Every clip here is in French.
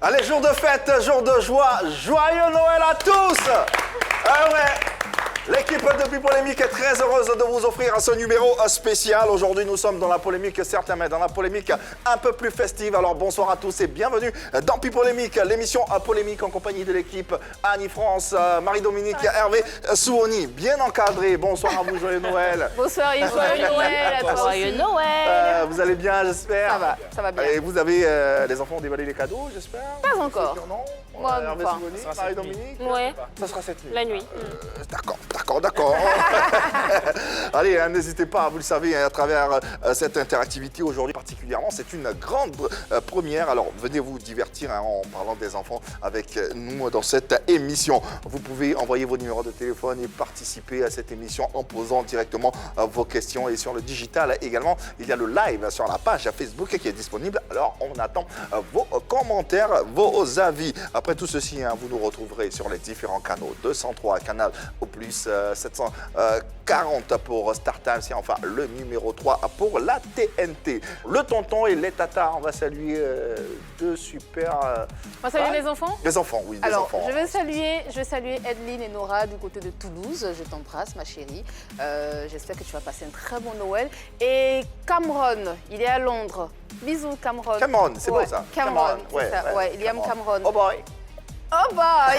Allez, jour de fête, jour de joie, joyeux Noël à tous. Ah ouais. L'équipe de Pipolémique est très heureuse de vous offrir ce numéro spécial. Aujourd'hui, nous sommes dans la polémique, certes, mais dans la polémique un peu plus festive. Alors, bonsoir à tous et bienvenue dans Pipolémique, l'émission polémique en compagnie de l'équipe Annie-France, Marie-Dominique, Hervé, Souoni. Bien encadré. Bonsoir à vous, joyeux Noël. Bonsoir, joyeux Noël à toi. Joyeux Noël. Vous allez bien, j'espère. Ça va bien. Et vous avez, les enfants ont déballé les cadeaux, j'espère? Pas encore. Non. Moi, Hervé, pas. Souoni, Marie-Dominique. Ouais, Ça sera cette nuit. la nuit. D'accord. Allez, n'hésitez pas, vous le savez, à travers cette interactivité aujourd'hui particulièrement, c'est une grande première. Alors, venez vous divertir en parlant des enfants avec nous dans cette émission. Vous pouvez envoyer vos numéros de téléphone et participer à cette émission en posant directement vos questions. Et sur le digital également, il y a le live sur la page Facebook qui est disponible. Alors, on attend vos commentaires, vos avis. Après tout ceci, vous nous retrouverez sur les différents canaux. 203 canal au plus 740 pour StarTimes et enfin le numéro 3 pour la TNT. Le tonton et les tatas, on va saluer deux super... On va saluer les enfants. Les enfants, oui, des Alors, enfants. je vais saluer Edeline et Nora du côté de Toulouse. Je t'embrasse, ma chérie. J'espère que tu vas passer un très bon Noël. Et Cameron, il est à Londres. Bisous, Cameron. Cameron, c'est beau ça. Cameron, c'est ça. Ouais, il aime Cameron. Oh boy. Oh boy.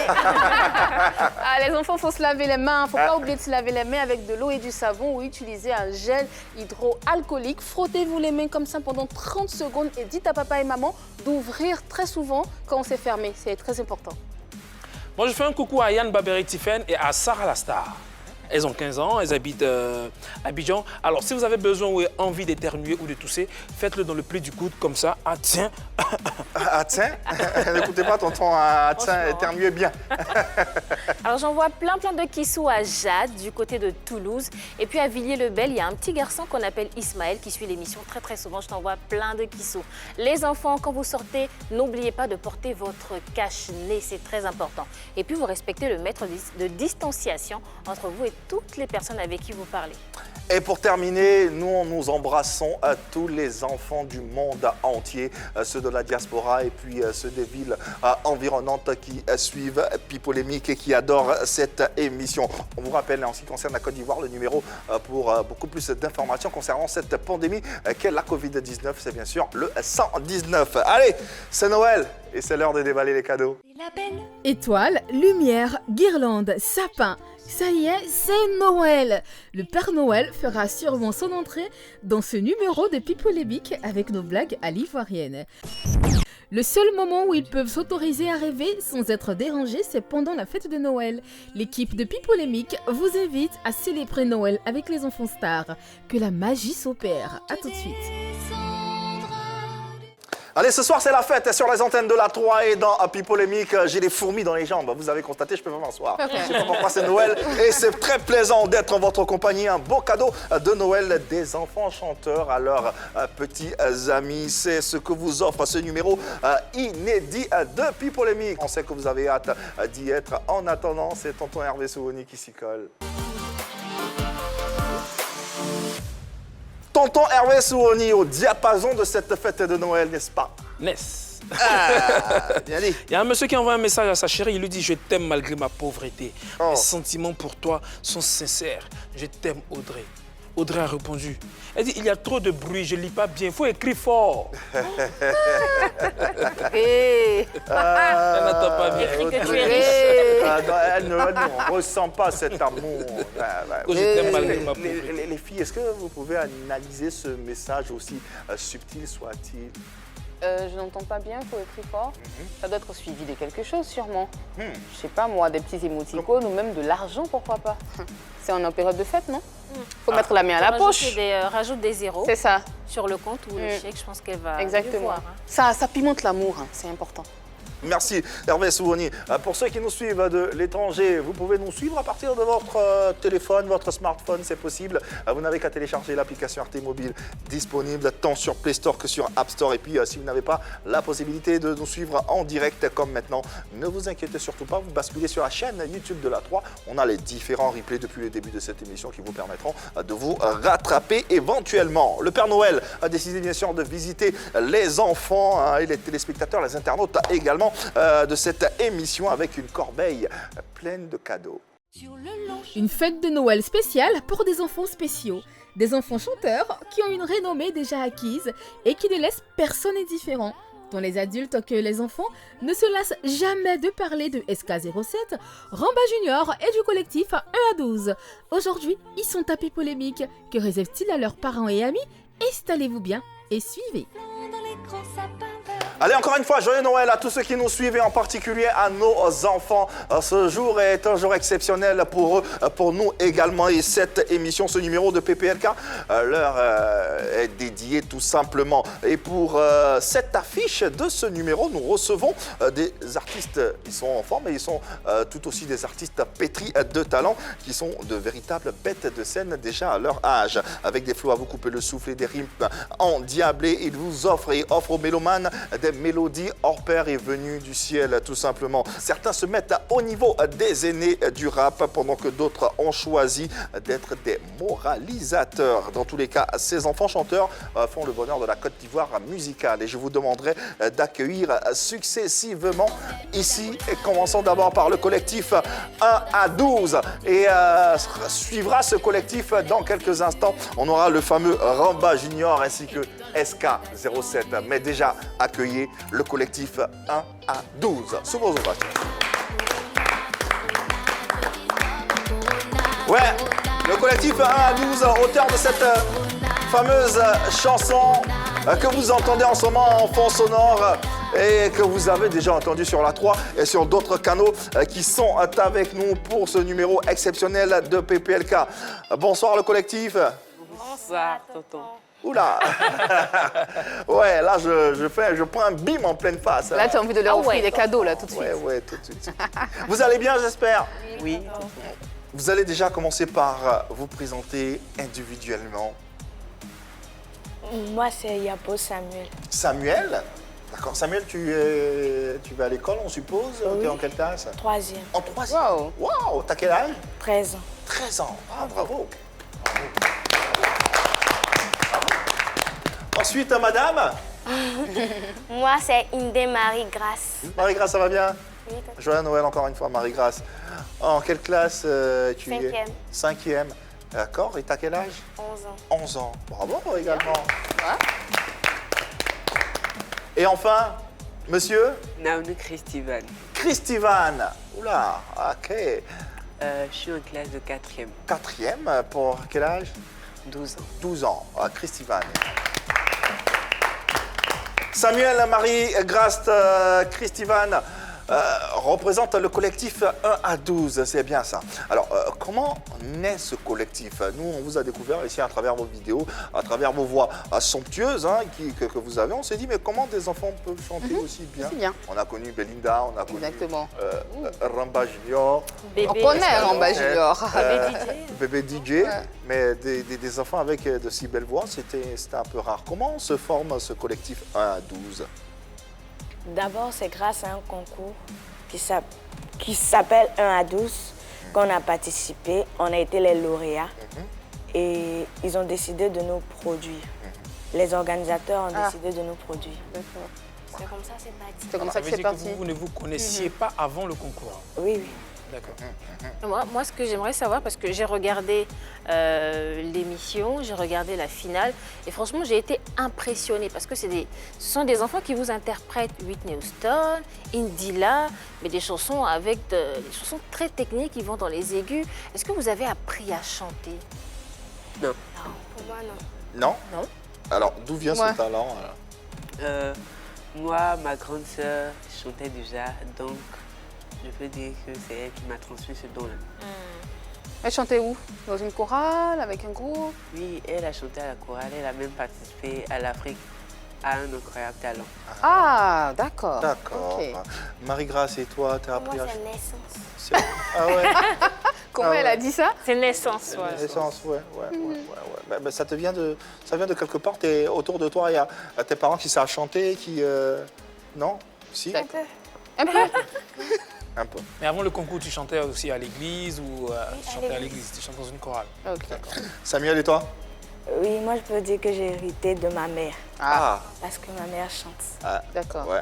Les enfants, il faut se laver les mains. Il ne faut pas oublier de se laver les mains avec de l'eau et du savon ou utiliser un gel hydroalcoolique. Frottez-vous les mains comme ça pendant 30 secondes et dites à papa et maman d'ouvrir très souvent quand on s'est fermé. C'est très important. Moi, je fais un coucou à Yann Baberi-Tiffen et à Sarah Lastar. Elles ont 15 ans, elles habitent à Abidjan. Alors, si vous avez besoin ou envie d'éternuer ou de tousser, faites-le dans le pli du coude, comme ça. Ah tiens. Ah tiens. N'écoutez pas tonton, ah tiens, éternuez bien. Alors, j'envoie plein de kissous à Jade, du côté de Toulouse. Et puis, à Villiers-le-Bel, il y a un petit garçon qu'on appelle Ismaël qui suit l'émission très souvent. Je t'envoie plein de kissous. Les enfants, quand vous sortez, n'oubliez pas de porter votre cache-nez. C'est très important. Et puis, vous respectez le mètre de distanciation entre vous et toutes les personnes avec qui vous parlez. Et pour terminer, nous embrassons tous les enfants du monde entier, ceux de la diaspora et puis ceux des villes environnantes qui suivent Pipolémique et qui adorent cette émission. On vous rappelle, en ce qui concerne la Côte d'Ivoire, le numéro pour beaucoup plus d'informations concernant cette pandémie qu'est la Covid-19, c'est bien sûr le 119. Allez, c'est Noël et c'est l'heure de déballer les cadeaux. Étoiles, lumière, guirlandes, sapin. Ça y est, c'est Noël. Le Père Noël fera sûrement son entrée dans ce numéro de Pipolémique avec nos blagues à l'ivoirienne. Le seul moment où ils peuvent s'autoriser à rêver sans être dérangés, c'est pendant la fête de Noël. L'équipe de Pipolémique vous invite à célébrer Noël avec les enfants stars. Que la magie s'opère. À tout de suite. Allez, ce soir, c'est la fête sur les antennes de la 3 et dans Pipolémique. J'ai des fourmis dans les jambes. Vous avez constaté, je peux pas m'asseoir. Je sais pas pourquoi c'est Noël. Et c'est très plaisant d'être en votre compagnie. Un beau cadeau de Noël des enfants chanteurs à leurs petits amis. C'est ce que vous offre ce numéro inédit de Pipolémique. On sait que vous avez hâte d'y être. En attendant, c'est tonton Hervé Souoni qui s'y colle. Tonton Hervé Souoni au diapason de cette fête de Noël, n'est-ce pas? Ness. Bien dit. Il y a un monsieur qui envoie un message à sa chérie, il lui dit « Je t'aime malgré ma pauvreté. Mes sentiments pour toi sont sincères. Je t'aime, Audrey. » Audrey a répondu. Elle dit « Il y a trop de bruit, je ne lis pas bien, il faut écrire fort. » Et... Elle n'entend pas bien. Écris que tu es riche. Elle ne ressent pas cet amour. Que je t'aime malgré ma pauvreté. Les filles, est-ce que vous pouvez analyser ce message aussi subtil soit-il? Je n'entends pas bien, il faut écrire fort. Ça doit être suivi de quelque chose, sûrement. Je sais pas, moi, des petits émoticônes ou même de l'argent, pourquoi pas. C'est en période de fête, non? Faut mettre la main à la poche. Rajoute des zéros C'est ça. sur le compte ou le chèque. Je pense qu'elle va le Exactement. voir. Hein. Ça pimente l'amour, c'est important. Merci Hervé Souoni. Pour ceux qui nous suivent de l'étranger, vous pouvez nous suivre à partir de votre téléphone, votre smartphone, c'est possible. Vous n'avez qu'à télécharger l'application RT Mobile disponible tant sur Play Store que sur App Store. Et puis si vous n'avez pas la possibilité de nous suivre en direct comme maintenant, ne vous inquiétez surtout pas, vous basculez sur la chaîne YouTube de la 3. On a les différents replays depuis le début de cette émission qui vous permettront de vous rattraper éventuellement. Le Père Noël a décidé bien sûr de visiter les enfants et les téléspectateurs, les internautes également. de cette émission avec une corbeille pleine de cadeaux. Une fête de Noël spéciale pour des enfants spéciaux. Des enfants chanteurs qui ont une renommée déjà acquise et qui ne laissent personne indifférent. Tant les adultes que les enfants ne se lassent jamais de parler de SK07, Ramba Junior et du collectif 1 à 12. Aujourd'hui, ils sont tapis polémiques. Que réservent-ils à leurs parents et amis? Installez-vous bien et suivez. Allez, encore une fois, joyeux Noël à tous ceux qui nous suivent et en particulier à nos enfants. Ce jour est un jour exceptionnel pour eux, pour nous également. Et cette émission, ce numéro de PPLK, leur est dédié tout simplement. Et pour cette affiche de ce numéro, nous recevons des artistes. Ils sont en forme et ils sont tout aussi des artistes pétris de talent qui sont de véritables bêtes de scène déjà à leur âge. Avec des flots à vous couper le souffle et des rimes endiablées, ils vous offrent et offrent aux mélomanes des mélodies hors pair et venues du ciel, tout simplement. Certains se mettent au niveau des aînés du rap, pendant que d'autres ont choisi d'être des moralisateurs. Dans tous les cas, ces enfants chanteurs font le bonheur de la Côte d'Ivoire musicale. Et je vous demanderai d'accueillir successivement ici, et commençons d'abord par le collectif 1 à 12. Et suivra ce collectif dans quelques instants. On aura le fameux Ramba Junior ainsi que SK07. Mais déjà, accueillir le collectif 1 à 12. Sous vos ovations. Ouais, le collectif 1 à 12, auteur de cette fameuse chanson que vous entendez en ce moment en fond sonore et que vous avez déjà entendu sur la 3 et sur d'autres canaux qui sont avec nous pour ce numéro exceptionnel de PPLK. Bonsoir le collectif. Bonsoir, tonton. Oula. Ouais, là, je prends un bim en pleine face. Là, tu as envie de leur offrir des cadeaux, là, tout de suite. Ouais, tout de suite. Vous allez bien, j'espère? Oui. Vous allez déjà commencer par vous présenter individuellement. Moi, c'est Yapo Samuel. Samuel? D'accord. Samuel, tu vas à l'école, on suppose? Oui. Tu es en quelle classe? 3e. En 3e? Wow. Waouh! T'as quel âge? 13 ans. 13 ans. Ah, bravo. Ensuite, madame? Moi, c'est Inde Marie-Grace. Marie-Grace, ça va bien? Oui, Joyeux Noël encore une fois, Marie-Grace. En quelle classe tu es? 5e. 5e. D'accord. Et t'as quel âge? 11 ans. 11 ans. Bravo également. Et enfin, monsieur? Naonou Christivan. Christivan. Oula, ok. Je suis en classe de 4e. 4e, pour quel âge? 12 ans. 12 ans. Ah, Christivan. Samuel, Marie-Grace, Christivan représente le collectif 1 à 12, c'est bien ça. Alors, comment naît ce collectif? Nous, on vous a découvert ici à travers vos vidéos, à travers vos voix somptueuses que vous avez. On s'est dit, mais comment des enfants peuvent chanter aussi bien? bien. On a connu Belinda, on a connu Exactement. Ramba Junior, On connaît Ramba Junior. Bébé DJ, mais des enfants avec de si belles voix, c'était un peu rare. Comment se forme ce collectif 1 à 12? D'abord, c'est grâce à un concours qui s'appelle 1 à 12 qu'on a participé. On a été les lauréats et ils ont décidé de nous produire. Les organisateurs ont décidé de nous produire. C'est comme ça, c'est parti. C'est comme ça que veut c'est dire parti. vous ne vous connaissiez pas avant le concours. Oui, oui. D'accord. Moi, ce que j'aimerais savoir, parce que j'ai regardé l'émission, j'ai regardé la finale, et franchement, j'ai été impressionnée parce que ce sont des enfants qui vous interprètent Whitney Houston, Indila, mais des chansons avec des chansons très techniques qui vont dans les aigus. Est-ce que vous avez appris à chanter? Non. Pour moi, non. Non? Non. Alors, d'où vient Ouais. ce talent Moi, ma grande sœur chantait déjà, donc je peux dire que c'est elle qui m'a transmis ce don-là. Elle chantait où? Dans une chorale, avec un groupe? Oui, elle a chanté à la chorale, elle a même participé à l'Afrique, à un incroyable talent. Ah, d'accord. D'accord. Ok. Marie-Grace, et toi, t'as Pour appris moi, à c'est naissance. chanter? Ah ouais? Comment Ah elle ouais. a dit ça? C'est naissance, ouais. Naissance, ouais. Ben, ça vient de quelque part. Autour de toi, il y a tes parents qui savent chanter, qui... Non? Si? Un peu. Un peu. Mais avant le concours, tu chantais aussi à l'église ou tu chantais à l'église? Tu chantais dans une chorale? Ok. Samuel, et toi? Oui, moi, je peux dire que j'ai hérité de ma mère. Ah, parce que ma mère chante. D'accord. ouais.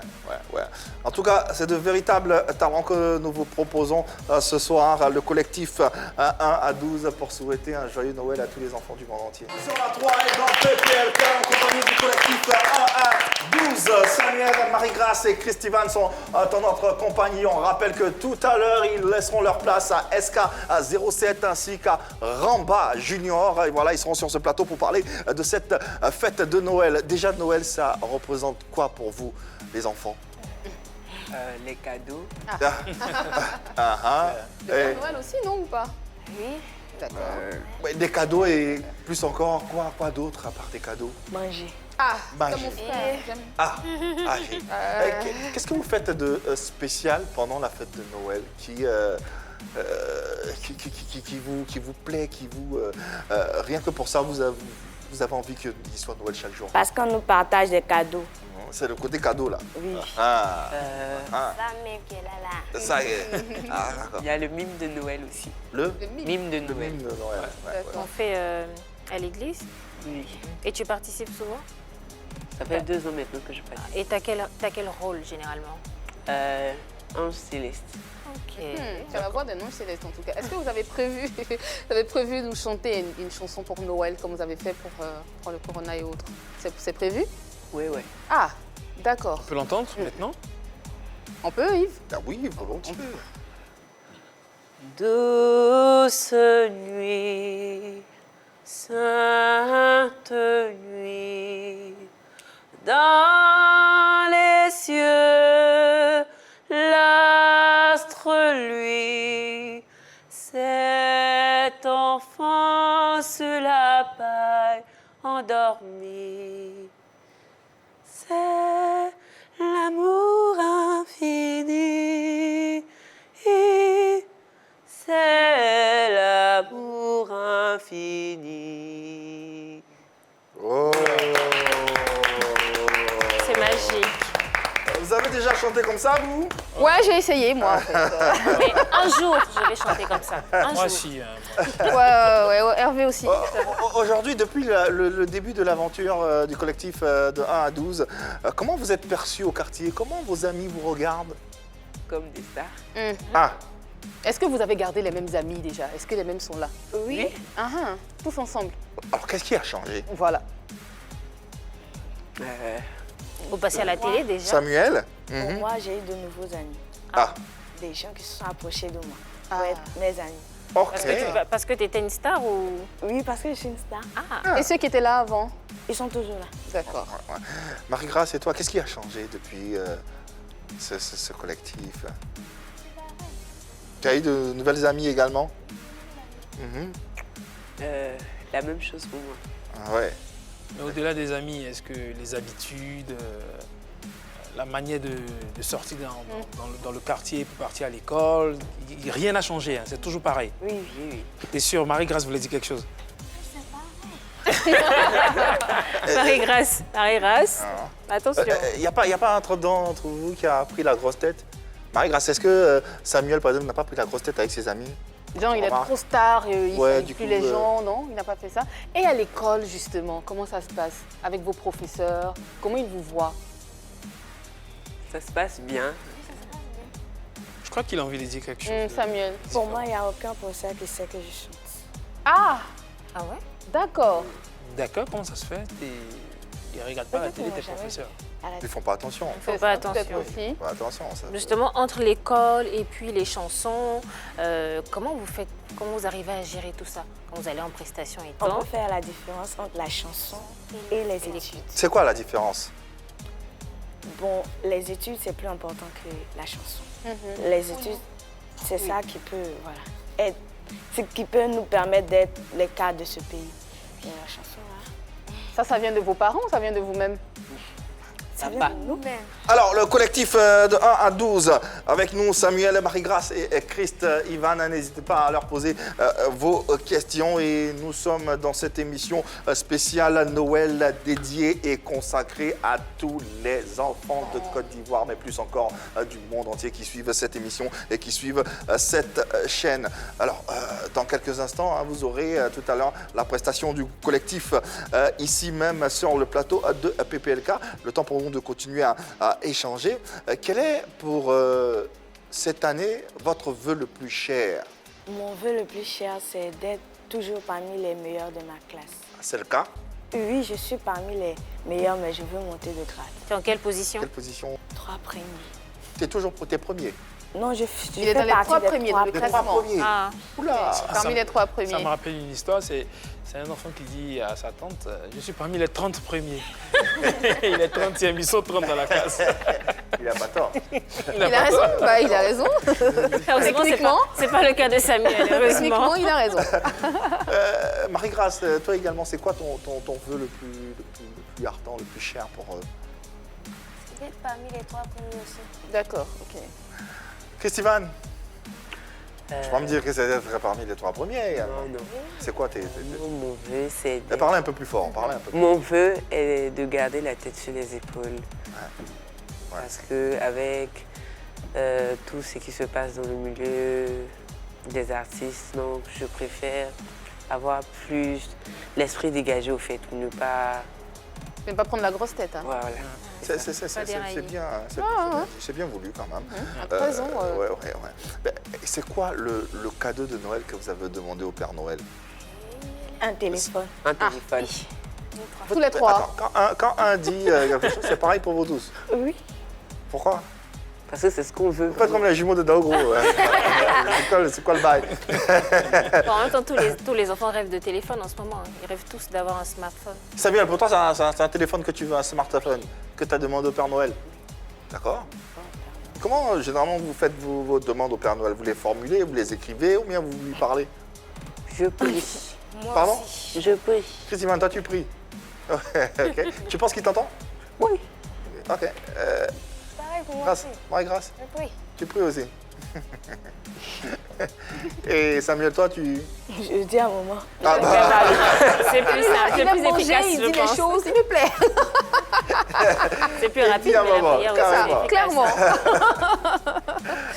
En tout cas, c'est de véritables talents que nous vous proposons ce soir, le collectif 1 à 12, pour souhaiter un joyeux Noël à tous les enfants du monde entier. Sur la 3 et dans PPLK, en compagnie du collectif 1 à 12, Samuel, Marie-Grâce et Christivan sont dans notre compagnie. On rappelle que tout à l'heure, ils laisseront leur place à SK07 ainsi qu'à Ramba Junior. Et voilà, ils seront sur ce plateau pour parler de cette fête de Noël. Déjà, Noël, ça représente quoi pour vous, les enfants? Les cadeaux. Le Père Noël aussi, non ou pas? Oui. D'accord. Ouais, des cadeaux et plus encore, quoi d'autre à part des cadeaux? Manger. Ah, Manger. comme mon frère. j'aime. Qu'est-ce que vous faites de spécial pendant la fête de Noël qui vous plaît, rien que pour ça, vous avez envie qu'il soit Noël chaque jour? Parce qu'on nous partage des cadeaux. C'est le côté cadeau, là. Oui. Ah, Ça même qui est là. ça y est. Ah, d'accord. Il y a le mime de Noël aussi. Le Mime de le Noël. mime de Noël. Ouais. On fait à l'église. Oui. Et tu participes souvent? Ça fait 2 ans maintenant que je participe. Et t'as quel rôle généralement? Ange céleste. Ok. Tu vas voir des noms célestes en tout cas. Est-ce que vous avez prévu, de nous chanter une chanson pour Noël comme vous avez fait pour le Corona et autres? C'est prévu? Oui. Ah, d'accord. On peut l'entendre maintenant? On peut, Yves? Ah oui, volontiers. Douce nuit, sainte nuit, dans les cieux, l'astre lui, cet enfant sous la paille endormi. C'est l'amour infini, c'est l'amour infini. Oh. C'est magique. Vous avez déjà chanté comme ça, vous? Ouais, j'ai essayé moi en fait. Mais un jour, je vais chanter comme ça. Un Moi jour. aussi. Ouais, Hervé aussi. Aujourd'hui, depuis le début de l'aventure du collectif de 1 à 12, comment vous êtes perçus au quartier? Comment vos amis vous regardent? Comme des stars. Ah, Est-ce que vous avez gardé les mêmes amis déjà? Est-ce que les mêmes sont là? Oui. Tous ensemble. alors qu'est-ce qui a changé? Voilà. Vous passez à la télé déjà? Samuel? Pour moi, j'ai eu de nouveaux amis. Ah, Des gens qui se sont approchés de moi Ah. pour être mes amis. ok. Parce que tu étais une star ou... Oui, parce que je suis une star. Et ceux qui étaient là avant? Ils sont toujours là. D'accord. Marie-Grâce, et toi, qu'est-ce qui a changé depuis ce collectif? Tu as eu de nouvelles amies également? Mhm. La même chose pour moi. Ah ouais. Mais au-delà des amis, est-ce que les habitudes, la manière de sortir dans le quartier pour partir à l'école, rien n'a changé, hein, c'est toujours pareil. Oui. T'es sûr, Marie-Grâce voulait dire quelque chose? Marie-Grâce. Attention. Il n'y a pas un d'entre vous qui a pris la grosse tête? Marie-Grâce, est-ce que Samuel, par exemple, n'a pas pris la grosse tête avec ses amis? Genre, il est Remarque. trop star, il Ouais, ne salue du plus coup, les gens, non? Il n'a pas fait ça. Et à l'école, justement, comment ça se passe? Avec vos professeurs, comment ils vous voient? Ça se passe bien. Je crois qu'il a envie de dire quelque chose. Samuel. Pour moi, il n'y a aucun professeur qui sait que je chante. Ah, Ah ouais? d'accord. D'accord, comment ça se fait? Ils ne regardent pas la Peut-être télé, qu'on tes l'a jamais professeurs. Ils font pas attention. C'est pas ça, peut-être attention. aussi. Ils font pas attention. Ça. Justement, entre l'école et puis les chansons, comment vous arrivez à gérer tout ça quand vous allez en prestation et On tout? peut faire la différence entre la chanson et les études. C'est quoi la différence? Bon, les études, c'est plus important que la chanson. Les études, c'est ça qui peut, être, ce qui peut nous permettre d'être les cadres de ce pays. Et la chanson, là, Ça vient de vos parents ou ça vient de vous-même? Papa. Alors, le collectif de 1 à 12, avec nous Samuel, Marie-Grace et Christ, Ivan, n'hésitez pas à leur poser vos questions. Et nous sommes dans cette émission spéciale Noël dédiée et consacrée à tous les enfants de Côte d'Ivoire, mais plus encore du monde entier qui suivent cette émission et qui suivent cette chaîne. Alors, dans quelques instants, hein, vous aurez tout à l'heure la prestation du collectif ici même sur le plateau de PPLK. Le temps pour nous de continuer à échanger. Quel est pour cette année votre vœu le plus cher? Mon vœu le plus cher, c'est d'être toujours parmi les meilleurs de ma classe. C'est le cas? Oui, je suis parmi les meilleurs, mais je veux monter de grade. Tu es en quelle position? Quelle position? 3 premiers. Tu es toujours pour tes premiers? Non, je Il est dans les 3 premiers dans le Les 3 classement. premiers? Ah. Oula! Parmi les 3 Ça premiers. me rappelle une histoire, c'est un enfant qui dit à sa tante, je suis parmi les 30 premiers. Il est 30e, ils sont 30 dans la classe. Il n'a pas tort. Il a raison, bah, il a raison. Heureusement, Techniquement. c'est pas le cas de Samuel, heureusement. Techniquement, il a raison. Marie-Grace, toi également, c'est quoi ton vœu le plus ardent, le plus cher pour... D'être parmi les 3 premiers aussi. D'accord, ok. Christivan, tu vas me dire que c'est d'être parmi les 3 premiers également. Non, non. C'est quoi Mon vœu, c'est d'être- Parlez un peu plus fort, parlez un peu. Mon vœu est de garder la tête sur les épaules. Parce que avec tout ce qui se passe dans le milieu des artistes, donc je préfère avoir plus l'esprit dégagé au fait, pour ne pas... Ne pas prendre la grosse tête. Hein. Voilà. C'est dérailler. bien, c'est bien voulu quand même. À 13 ans. Ouais. Ben, c'est quoi le cadeau de Noël que vous avez demandé au Père Noël? Un téléphone. Un téléphone. Tous les 3. Attends, quand un dit quelque chose, c'est pareil pour vous tous. Oui. Pourquoi? Parce que c'est ce qu'on veut. Vous faites comme les jumeaux de Daogro. C'est quoi le bail? Bon, en même temps, tous les enfants rêvent de téléphone en ce moment. Hein. Ils rêvent tous d'avoir un smartphone. Samuel, pour toi, c'est un téléphone que tu veux, un smartphone que tu as demandé au Père Noël. D'accord? Comment, généralement, vous faites vos demandes au Père Noël? Vous les formulez, vous les écrivez ou bien vous lui parlez? Je prie. Pardon? Je prie. Christine, toi, tu pries. Ok. Tu penses qu'il t'entend? Oui. Ok. Pareil pour moi Grâce, aussi. Marie-Grace, Je prie. tu pries aussi. Et Samuel, toi, tu... Je dis à maman. Ah bah, C'est plus simple, c'est Il aime plus manger, efficace, il je dit les pense. choses, il me plaît. C'est plus Il rapide, dit à mais la maman, prière aussi carrément. est efficace. Clairement.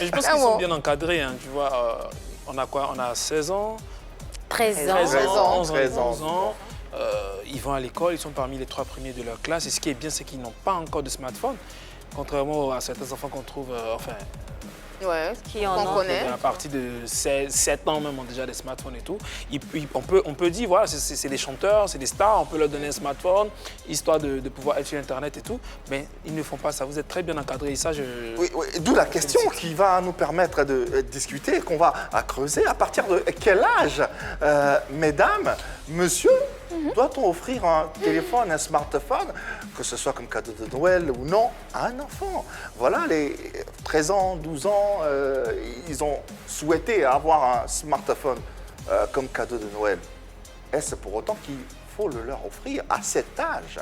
Et je pense qu'ils sont bien encadrés, hein, tu vois. On a quoi? On a 16 ans, 13 ans. 13 ans, 11 ans, 13 ans. 12 ans. Ils vont à l'école, ils sont parmi les 3 premiers de leur classe. Et ce qui est bien, c'est qu'ils n'ont pas encore de smartphone. Contrairement à certains enfants qu'on trouve, Ouais, Qui en on ont. connaît. à partir de 7 ans même, ont déjà des smartphones et tout. On peut dire, voilà, c'est des chanteurs, c'est des stars, on peut leur donner un smartphone, histoire de pouvoir être sur Internet et tout. Mais ils ne font pas ça. Vous êtes très bien encadrés. Et ça, oui, d'où la question qui va nous permettre de discuter, qu'on va creuser. À partir de quel âge, mesdames, monsieur, doit-on offrir un téléphone, un smartphone, que ce soit comme cadeau de Noël ou non, à un enfant? Voilà, les 13 ans, 12 ans, ils ont souhaité avoir un smartphone comme cadeau de Noël. Est-ce pour autant qu'il faut le leur offrir à cet âge?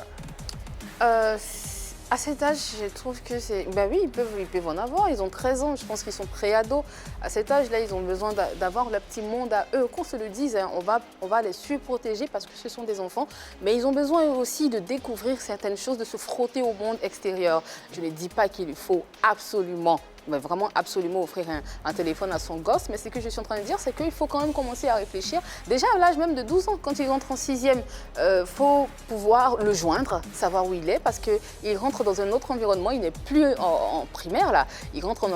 À cet âge, je trouve que c'est... Ben oui, ils peuvent en avoir. Ils ont 13 ans, je pense qu'ils sont pré-ados. À cet âge-là, ils ont besoin d'avoir le petit monde à eux. Qu'on se le dise, hein, on va les surprotéger parce que ce sont des enfants. Mais ils ont besoin aussi de découvrir certaines choses, de se frotter au monde extérieur. Je ne dis pas qu'il faut absolument, mais vraiment absolument offrir un téléphone à son gosse. Mais ce que je suis en train de dire, c'est qu'il faut quand même commencer à réfléchir. Déjà à l'âge même de 12 ans, quand il rentre en 6e, faut pouvoir le joindre, savoir où il est, parce qu'il rentre dans un autre environnement. Il n'est plus en primaire, là. Il rentre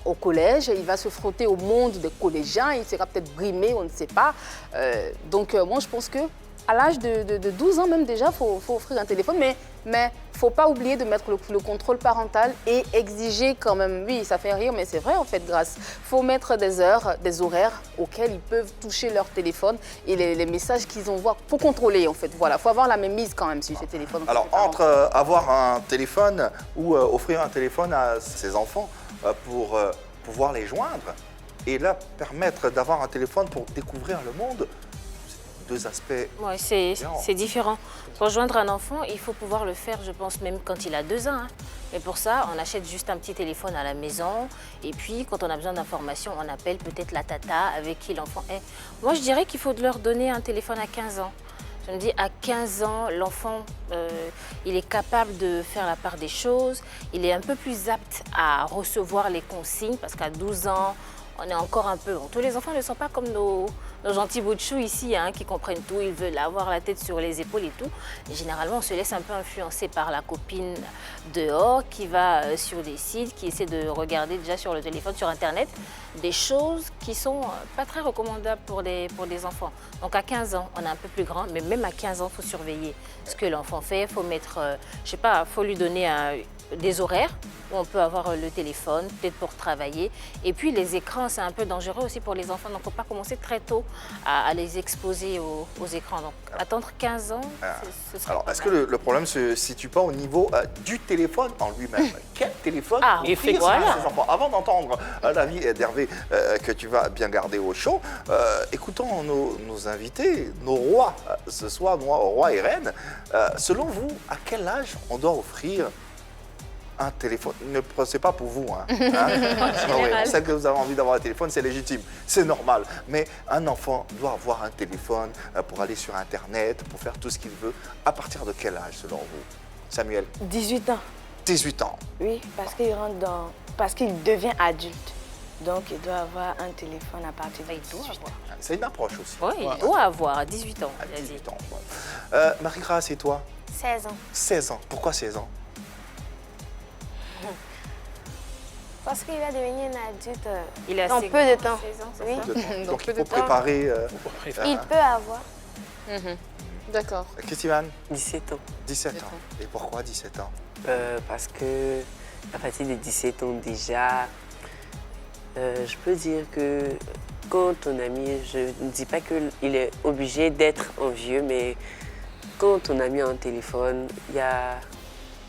au collège, il va se frotter au monde des collégiens, il sera peut-être brimé, on ne sait pas. Donc moi, je pense que à l'âge de 12 ans même déjà, il faut offrir un téléphone, mais il ne faut pas oublier de mettre le contrôle parental et exiger quand même, oui, ça fait rire, mais c'est vrai en fait, Grâce. Il faut mettre des heures, des horaires auxquels ils peuvent toucher leur téléphone et les messages qu'ils envoient. Il faut contrôler en fait, voilà. Il faut avoir la même mise quand même sur ces téléphones. Alors, entre avoir un téléphone ou offrir un téléphone à ses enfants pour pouvoir les joindre et là permettre d'avoir un téléphone pour découvrir le monde, deux aspects. Ouais, c'est différent. Pour rejoindre un enfant, il faut pouvoir le faire, je pense, même quand il a 2 ans. Hein. Et pour ça, on achète juste un petit téléphone à la maison. Et puis, quand on a besoin d'informations, on appelle peut-être la tata avec qui l'enfant est. Moi, je dirais qu'il faut leur donner un téléphone à 15 ans. Je me dis, à 15 ans, l'enfant, il est capable de faire la part des choses. Il est un peu plus apte à recevoir les consignes parce qu'à 12 ans, on est encore un peu... Bon, tous les enfants ne sont pas comme nos gentils bouts de chou ici, hein, qui comprennent tout, ils veulent avoir la tête sur les épaules et tout. Et généralement, on se laisse un peu influencer par la copine dehors qui va sur des sites, qui essaie de regarder déjà sur le téléphone, sur Internet, des choses qui sont pas très recommandables pour des enfants. Donc à 15 ans, on est un peu plus grand, mais même à 15 ans, il faut surveiller ce que l'enfant fait. Il faut mettre, je sais pas, il faut lui donner des horaires où on peut avoir le téléphone, peut-être pour travailler. Et puis les écrans, c'est un peu dangereux aussi pour les enfants, donc il ne faut pas commencer très tôt à les exposer aux écrans. Donc attendre 15 ans, ce serait Alors, pas est-ce mal. que le problème ne se situe pas au niveau du téléphone en lui-même? Quel téléphone effectivement. à ses enfants? Avant d'entendre l'avis d'Hervé que tu vas bien garder au chaud, écoutons nos invités, nos rois, ce soir, nos rois et reines. Selon vous, à quel âge on doit offrir un téléphone? Ne c'est pas pour vous. Hein. On sait que vous avez envie d'avoir un téléphone, c'est légitime, c'est normal. Mais un enfant doit avoir un téléphone pour aller sur Internet, pour faire tout ce qu'il veut. À partir de quel âge, selon vous, Samuel? 18 ans. 18 ans. Oui, parce qu'il rentre dans... Parce qu'il devient adulte. Donc, il doit avoir un téléphone à partir de 18 ans. C'est une approche aussi. Oui, il doit avoir à 18 ans. À il a dit. 18 ans. Bon. Marie-Grâce, et toi? 16 ans. 16 ans. Pourquoi 16 ans? Parce qu'il va devenir un adulte Il est dans assez peu de grand, temps. 16 ans, c'est Oui. ça? Donc il faut préparer. Il peut avoir. D'accord. Christiane, 17 ans. 17 ans. Et pourquoi 17 ans? Parce que à partir de 17 ans déjà, je peux dire que quand ton ami, je ne dis pas qu'il est obligé d'être envieux, mais quand ton ami a un téléphone, il y a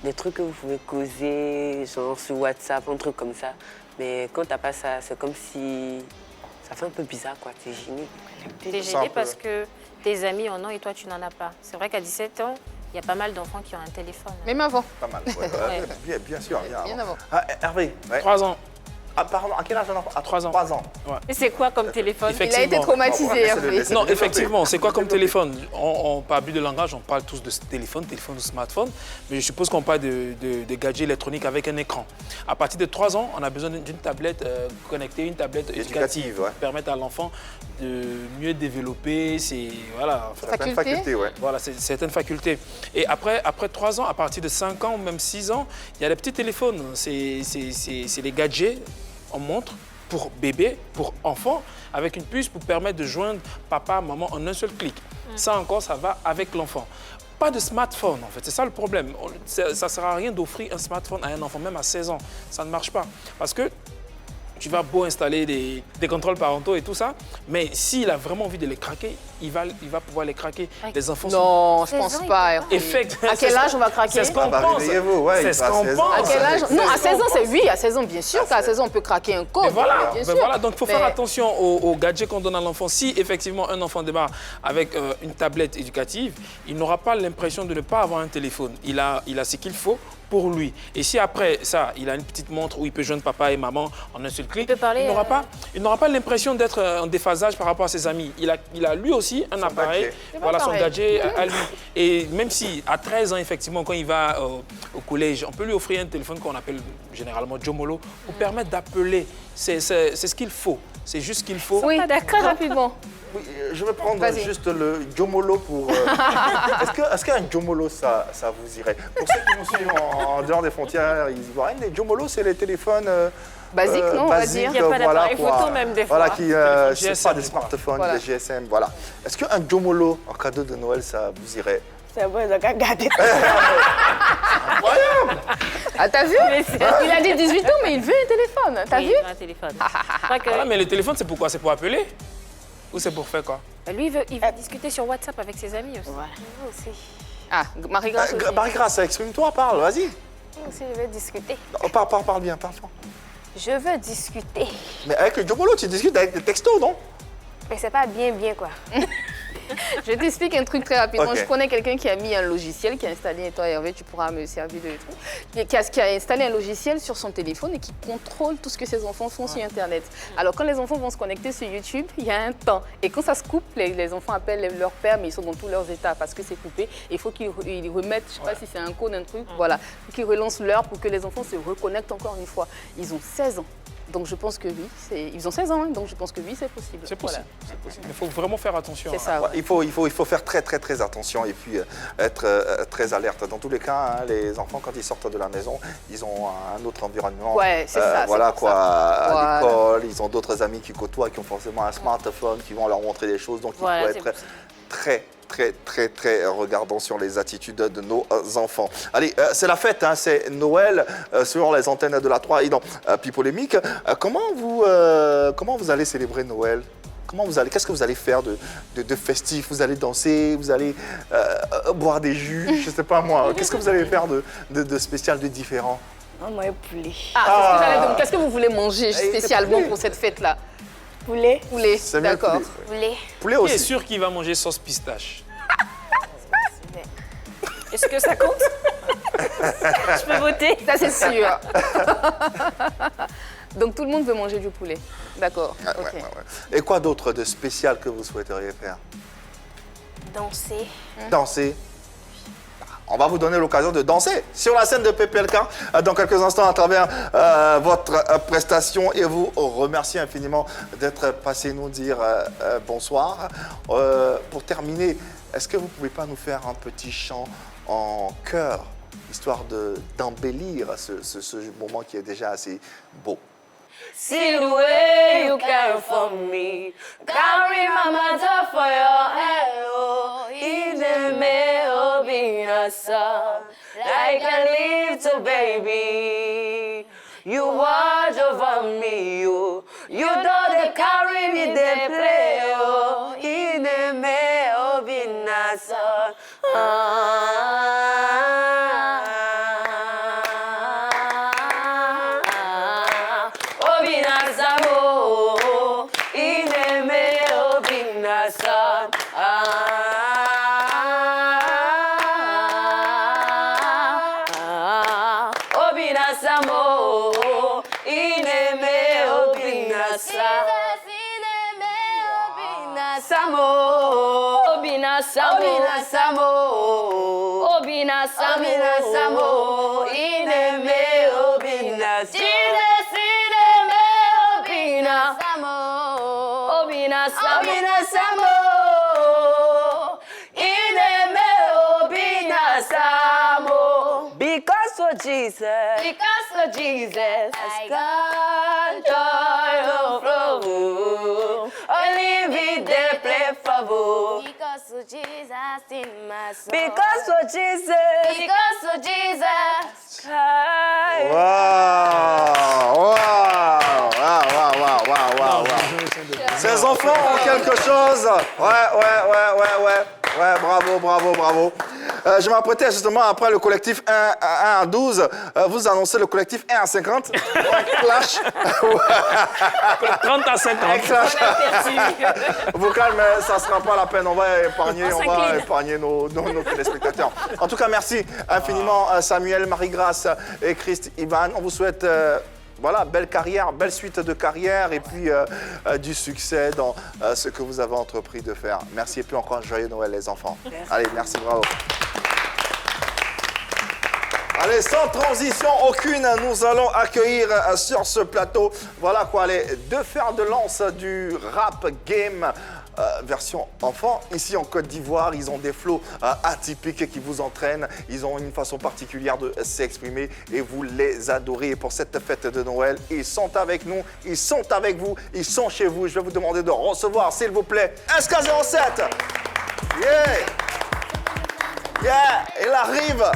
des trucs que vous pouvez causer, genre sur WhatsApp, un truc comme ça. Mais quand t'as pas ça, c'est comme si ça fait un peu bizarre, quoi. T'es gêné. T'es gêné parce que tes amis en ont et toi, tu n'en as pas. C'est vrai qu'à 17 ans, il y a pas mal d'enfants qui ont un téléphone. Même avant. Pas mal. Ouais, bien sûr. Bien avant. Ah, Hervé, 3 ans. Ah, pardon, à quel âge un enfant? À 3 ans. 3 ans. Et c'est quoi comme téléphone? Il a été traumatisé, Hervé. Non, effectivement, c'est quoi comme téléphone? Par abus de langage, on parle tous de téléphone ou smartphone, mais je suppose qu'on parle de gadgets électroniques avec un écran. À partir de 3 ans, on a besoin d'une tablette connectée, une tablette éducative ouais. qui permette à l'enfant de mieux développer Certaines facultés, ouais. Voilà, certaines facultés. Et après 3 ans, à partir de 5 ans ou même 6 ans, il y a les petits téléphones. C'est les gadgets, on montre, pour bébé, pour enfant, avec une puce pour permettre de joindre papa, maman en un seul clic. Ça encore, ça va avec l'enfant. Pas de smartphone, en fait. C'est ça le problème. Ça ne sert à rien d'offrir un smartphone à un enfant, même à 16 ans. Ça ne marche pas. Parce que tu vas beau installer des contrôles parentaux et tout ça, mais s'il a vraiment envie de les craquer, il va pouvoir les craquer. Les enfants Non, je pense pas. Hervé. Effectivement. À quel âge on va craquer? C'est ce qu'on pense. C'est ce qu'on pense. À quel âge? Non, à 16 ans, c'est oui. À 16 ans, bien sûr qu'à 16 ans, on peut craquer un code. Mais voilà, bien mais sûr. voilà, donc il faut faire attention aux gadgets qu'on donne à l'enfant. Si effectivement un enfant démarre avec une tablette éducative, il n'aura pas l'impression de ne pas avoir un téléphone. Il a ce qu'il faut pour lui. Et si après ça, il a une petite montre où il peut joindre papa et maman en un seul clic, il n'aura pas l'impression d'être en déphasage par rapport à ses amis. Il a lui aussi un appareil, voilà son gadget à lui. Et même si à 13 ans, effectivement, quand il va au collège, on peut lui offrir un téléphone qu'on appelle généralement Jomolo pour permettre d'appeler. C'est ce qu'il faut. C'est juste ce qu'il faut. Oui, très rapidement. Oui, je vais prendre juste le Jomolo pour... Est-ce qu'un Jomolo, ça vous irait? Pour ceux qui nous suivent en dehors des frontières ivoiriennes, les Jomolo, c'est les téléphones... Basique, non, on va dire. Il n'y a pas d'appareil photo même des fois. Voilà, c'est pas des smartphones, des GSM, voilà. Est-ce qu'un Jomolo en cadeau de Noël, ça vous irait? C'est bon, ils ont qu'à garder. Incroyable! Ah, t'as vu? Il a dit 18 ans, mais il veut un téléphone. T'as vu? Un téléphone. Voilà, mais le téléphone, c'est pourquoi? C'est pour appeler? Ou c'est pour faire quoi? Lui, il veut discuter sur WhatsApp avec ses amis aussi. Voilà. Moi aussi. Ah, Marie-Grâce aussi. Marie-Grâce, exprime-toi, parle, vas-y. Moi aussi, je veux discuter. Parle bien, parle fort. Je veux discuter. Mais avec le Jomolo, tu discutes avec des textos, non? Mais c'est pas bien, quoi. Je t'explique un truc très rapidement. Ok. Je connais quelqu'un qui a mis un logiciel, qui a installé, et toi Hervé, tu pourras me servir de truc, qui a installé un logiciel sur son téléphone et qui contrôle tout ce que ses enfants font sur Internet. Alors quand les enfants vont se connecter sur YouTube, il y a un temps. Et quand ça se coupe, les enfants appellent leur père, mais ils sont dans tous leurs états parce que c'est coupé. Il faut qu'ils remettent, je ne sais pas si c'est un code, un truc, voilà. Il faut qu'ils relancent l'heure pour que les enfants se reconnectent encore une fois. Ils ont 16 ans. Donc je pense que oui, ils ont 16 ans, hein, donc je pense que oui, c'est possible. C'est possible. Voilà. C'est possible. Il faut vraiment faire attention. C'est ça. Ouais, Ouais. il faut faire très attention et puis être très alerte. Dans tous les cas, hein, les enfants, quand ils sortent de la maison, ils ont un autre environnement. Ouais, c'est ça. Voilà c'est pour quoi, ça. à Voilà. l'école, ils ont d'autres amis qui côtoient, qui ont forcément un smartphone, qui vont leur montrer des choses. Donc Voilà, il c'est faut être très regardant sur les attitudes de nos enfants. Allez, c'est la fête, hein, c'est Noël sur les antennes de la 3 et dans Pipolémique. Comment vous allez célébrer Noël? Qu'est-ce que vous allez faire de festif? Vous allez danser? Vous allez boire des jus? Je ne sais pas moi. Qu'est-ce que vous allez faire de spécial, de différent? Moi, poulet. Ah, c'est ce que j'allais dire. Qu'est-ce que vous voulez manger spécialement poulet. pour cette fête-là? Poulet. Poulet, C'est bien d'accord. poulet. Poulet. Poulet Qui est aussi. sûr qu'il va manger sauce pistache? Est-ce que ça compte? Je peux voter? Ça, c'est sûr. Donc, tout le monde veut manger du poulet. D'accord. Ouais, ok. ouais. Et quoi d'autre de spécial que vous souhaiteriez faire? Danser. Danser. On va vous donner l'occasion de danser sur la scène de PPLK dans quelques instants à travers votre prestation et vous remercier infiniment d'être passé nous dire bonsoir. Pour terminer, est-ce que vous ne pouvez pas nous faire un petit chant en chœur, histoire d'embellir ce moment qui est déjà assez beau? See the way you care for me. Carry my matter for your head. Oh, in the mail, being a son. Like a little baby. You watch over me. You don't they carry me, they play. Oh, in the mail, being a son. Because of Jesus, I got joy from you. Only with the play for you. Because of Jesus in my soul. Because of Jesus, Because of Jesus. Waouh! Waouh! Waouh! Ces enfants ont quelque chose. Ouais, bravo. Je m'apprêtais justement après le collectif 1 à 12, vous annoncez le collectif 1 à 50. Clash. 30 à 50. Vous calmez, ça ne sera pas la peine. On va épargner nos téléspectateurs. En tout cas, merci infiniment Samuel, Marie-Grâce et Christ, Ivan. On vous souhaite voilà, belle carrière, belle suite de carrière et puis du succès dans ce que vous avez entrepris de faire. Merci et puis encore un joyeux Noël les enfants. Merci. Allez, merci, bravo. Allez, sans transition aucune, nous allons accueillir sur ce plateau, voilà quoi, les deux fers de lance du rap game version enfant. Ici en Côte d'Ivoire, ils ont des flows atypiques qui vous entraînent. Ils ont une façon particulière de s'exprimer et vous les adorez. Et pour cette fête de Noël, ils sont avec nous, ils sont avec vous, ils sont chez vous. Je vais vous demander de recevoir, s'il vous plaît, SK07. Yeah, il arrive.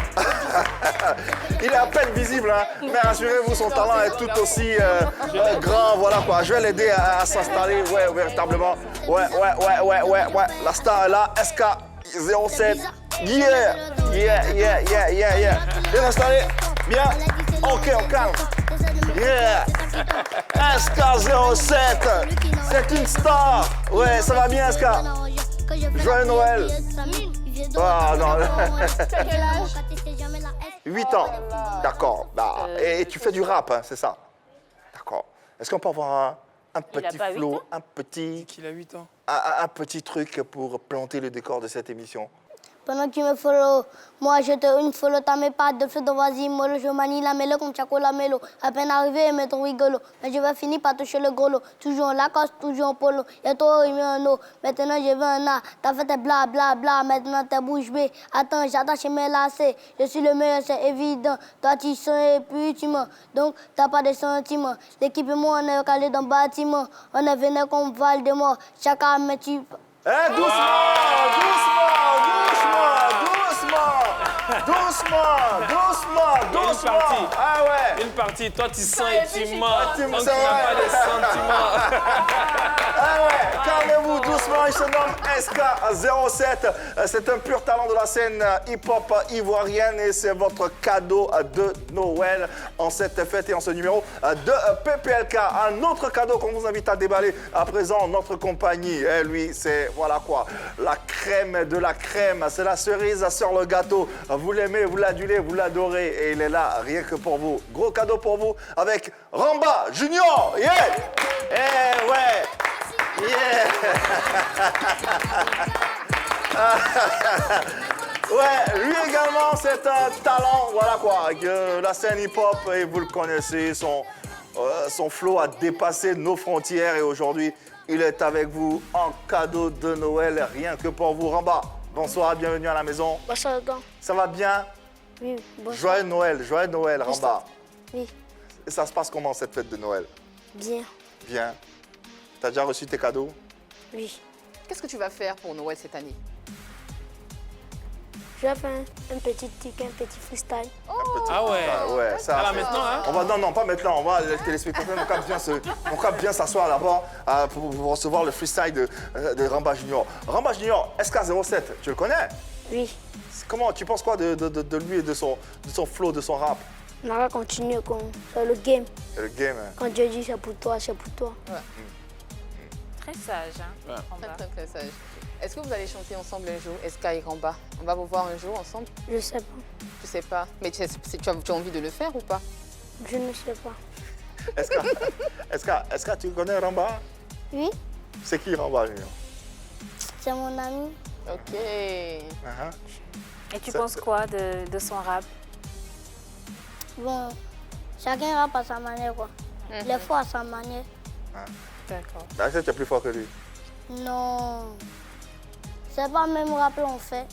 Il est à peine visible, hein. Mais rassurez-vous, son talent est tout aussi grand. Voilà quoi, je vais l'aider à s'installer, ouais, véritablement. Ouais. La star est là, SK07. Yeah. Bien installé, bien. Ok, on calme. Yeah. SK07, c'est une star. Ouais, ça va bien, SK. Joyeux Noël. Ah non. 8 ans. D'accord. Bah, et tu fais du rap, hein, c'est ça? D'accord. Est-ce qu'on peut avoir un petit pas 8 flow, ans. un petit, Qu'il a 8 ans. un petit truc pour planter le décor de cette émission? Pendant que tu me follow, moi je te une follow, t'as mes pas de feu dans vas-y, mollo, je manie la mélo comme Chaco la mélo. À peine arrivé, mais ton rigolo. Mais je vais finir par toucher le gros lot. Toujours en Lacoste, toujours en polo. Y'a toi, il met un eau. Maintenant je veux un A. T'as fait tes bla bla bla, maintenant t'es bouche bée. Attends, j'attache mes lacets. Je suis le meilleur, c'est évident. Toi tu sens et puis tu mens. Donc t'as pas de sentiments. L'équipe et moi, on est calé dans le bâtiment. On est venu comme Val-de-Mort. Chacun me tue. Eh, doucement. Ah ouais. Une partie, toi tu sens et tu mens. tu me Donc tu sens, n'as pas ouais. de sentiments. Ah ouais, calmez-vous doucement, il se nomme SK07. C'est un pur talent de la scène hip-hop ivoirienne et c'est votre cadeau de Noël en cette fête et en ce numéro de PPLK. Un autre cadeau qu'on vous invite à déballer à présent en notre compagnie. Et lui, c'est, voilà quoi, la crème de la crème. C'est la cerise sur le gâteau. Vous l'aimez, vous l'adulez, vous l'adorez et il est là rien que pour vous. Gros cadeau pour vous avec Ramba Junior. Yeah! Eh ouais! Yeah! Ouais, lui également, c'est un talent, voilà quoi, que la scène hip-hop, et vous le connaissez, son flow a dépassé nos frontières et aujourd'hui, il est avec vous en cadeau de Noël, rien que pour vous. Ramba, bonsoir, bienvenue à la maison. Bonsoir, Gant. Ça va bien? Oui, bonsoir. Joyeux Noël, Ramba. Oui, Et ça se passe comment cette fête de Noël? bien. Bien. T'as déjà reçu tes cadeaux? Oui. Qu'est-ce que tu vas faire pour Noël cette année? Je vais faire un petit truc, un petit freestyle. Ah ouais. Ah ouais, ça. Ah là maintenant, hein? On va, non, pas maintenant. On va, les téléspectateurs, on capte bien s'asseoir là-bas pour recevoir le freestyle de Ramba Junior. Ramba Junior, SK07, tu le connais? Oui. Comment, tu penses quoi de lui et de son flow, de son rap? On va continuer comme sur le game. C'est le game, hein. Quand Dieu dit c'est pour toi, c'est pour toi. Très sage, hein. Ouais. Ramba. Très, très, très sage. Est-ce que vous allez chanter ensemble un jour, SK et Ramba? On va vous voir un jour ensemble? Je sais pas. Tu sais pas. Mais tu as envie de le faire ou pas? Je ne sais pas. Est-ce que tu connais Ramba? Oui, C'est qui Ramba Junior? c'est mon ami. Ok. Et tu Ça- penses quoi de son rap? Bon, chacun rappe à sa manière, quoi. Les fois à sa manière. D'accord. Là, tu es plus fort que lui. Non. C'est pas même rap on fait.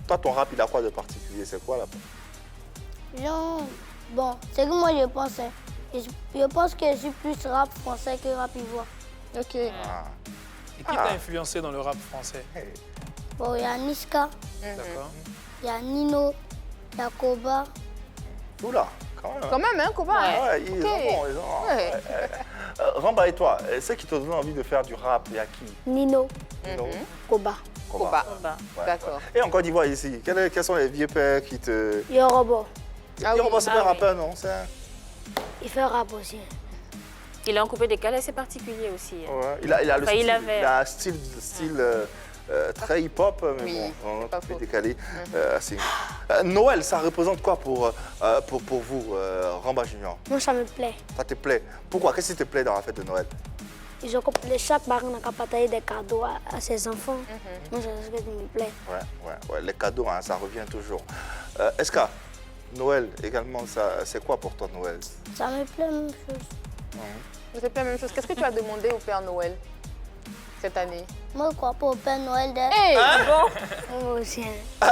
Toi, ton rap, il a quoi de particulier? C'est quoi là? Genre, bon, c'est que moi je pense. Hein. Je pense que je suis plus rap français que rap ivoire. Ok. Et qui t'a influencé dans le rap français? Bon, il y a Niska, D'accord. il y a Nino, il y a Koba. Oula, quand même. Quand même, hein, Koba? Ouais. hein? Ouais, ils Ok. ont bon, ils ont. Ouais. Ramba et toi, c'est qui t'a donné envie de faire du rap et à qui? Nino, Nino? Koba. Koba. Bah. Ouais, D'accord. ouais. Et en Côte d'Ivoire ici, quels sont les vieux pères qui te... Yorobo, Ah oui. C'est pas un rappeur, non? C'est un... il fait rap aussi. Il a un coupé décalé assez particulier aussi. Ouais. Il a le Enfin, style, il avait- il a un style très hip-hop, mais Oui, bon, c'est pas un peu faux. décalé. Assez. Noël, ça représente quoi pour vous, Ramba Junior? Moi, ça me plaît. Ça te plaît? Pourquoi? Qu'est-ce qui te plaît dans la fête de Noël? Ils ont compris chaque parent n'a qu'à partager des cadeaux à ses enfants. Moi, c'est ce qui me plaît. Ouais, les cadeaux, hein, ça revient toujours. Est-ce que Noël également, c'est quoi pour toi Noël? Ça me plaît, même chose. C'est pas la même chose. Qu'est-ce que tu as demandé au Père Noël cette année? Moi, je crois pas au Père Noël de... Hey! Moi aussi. Hein.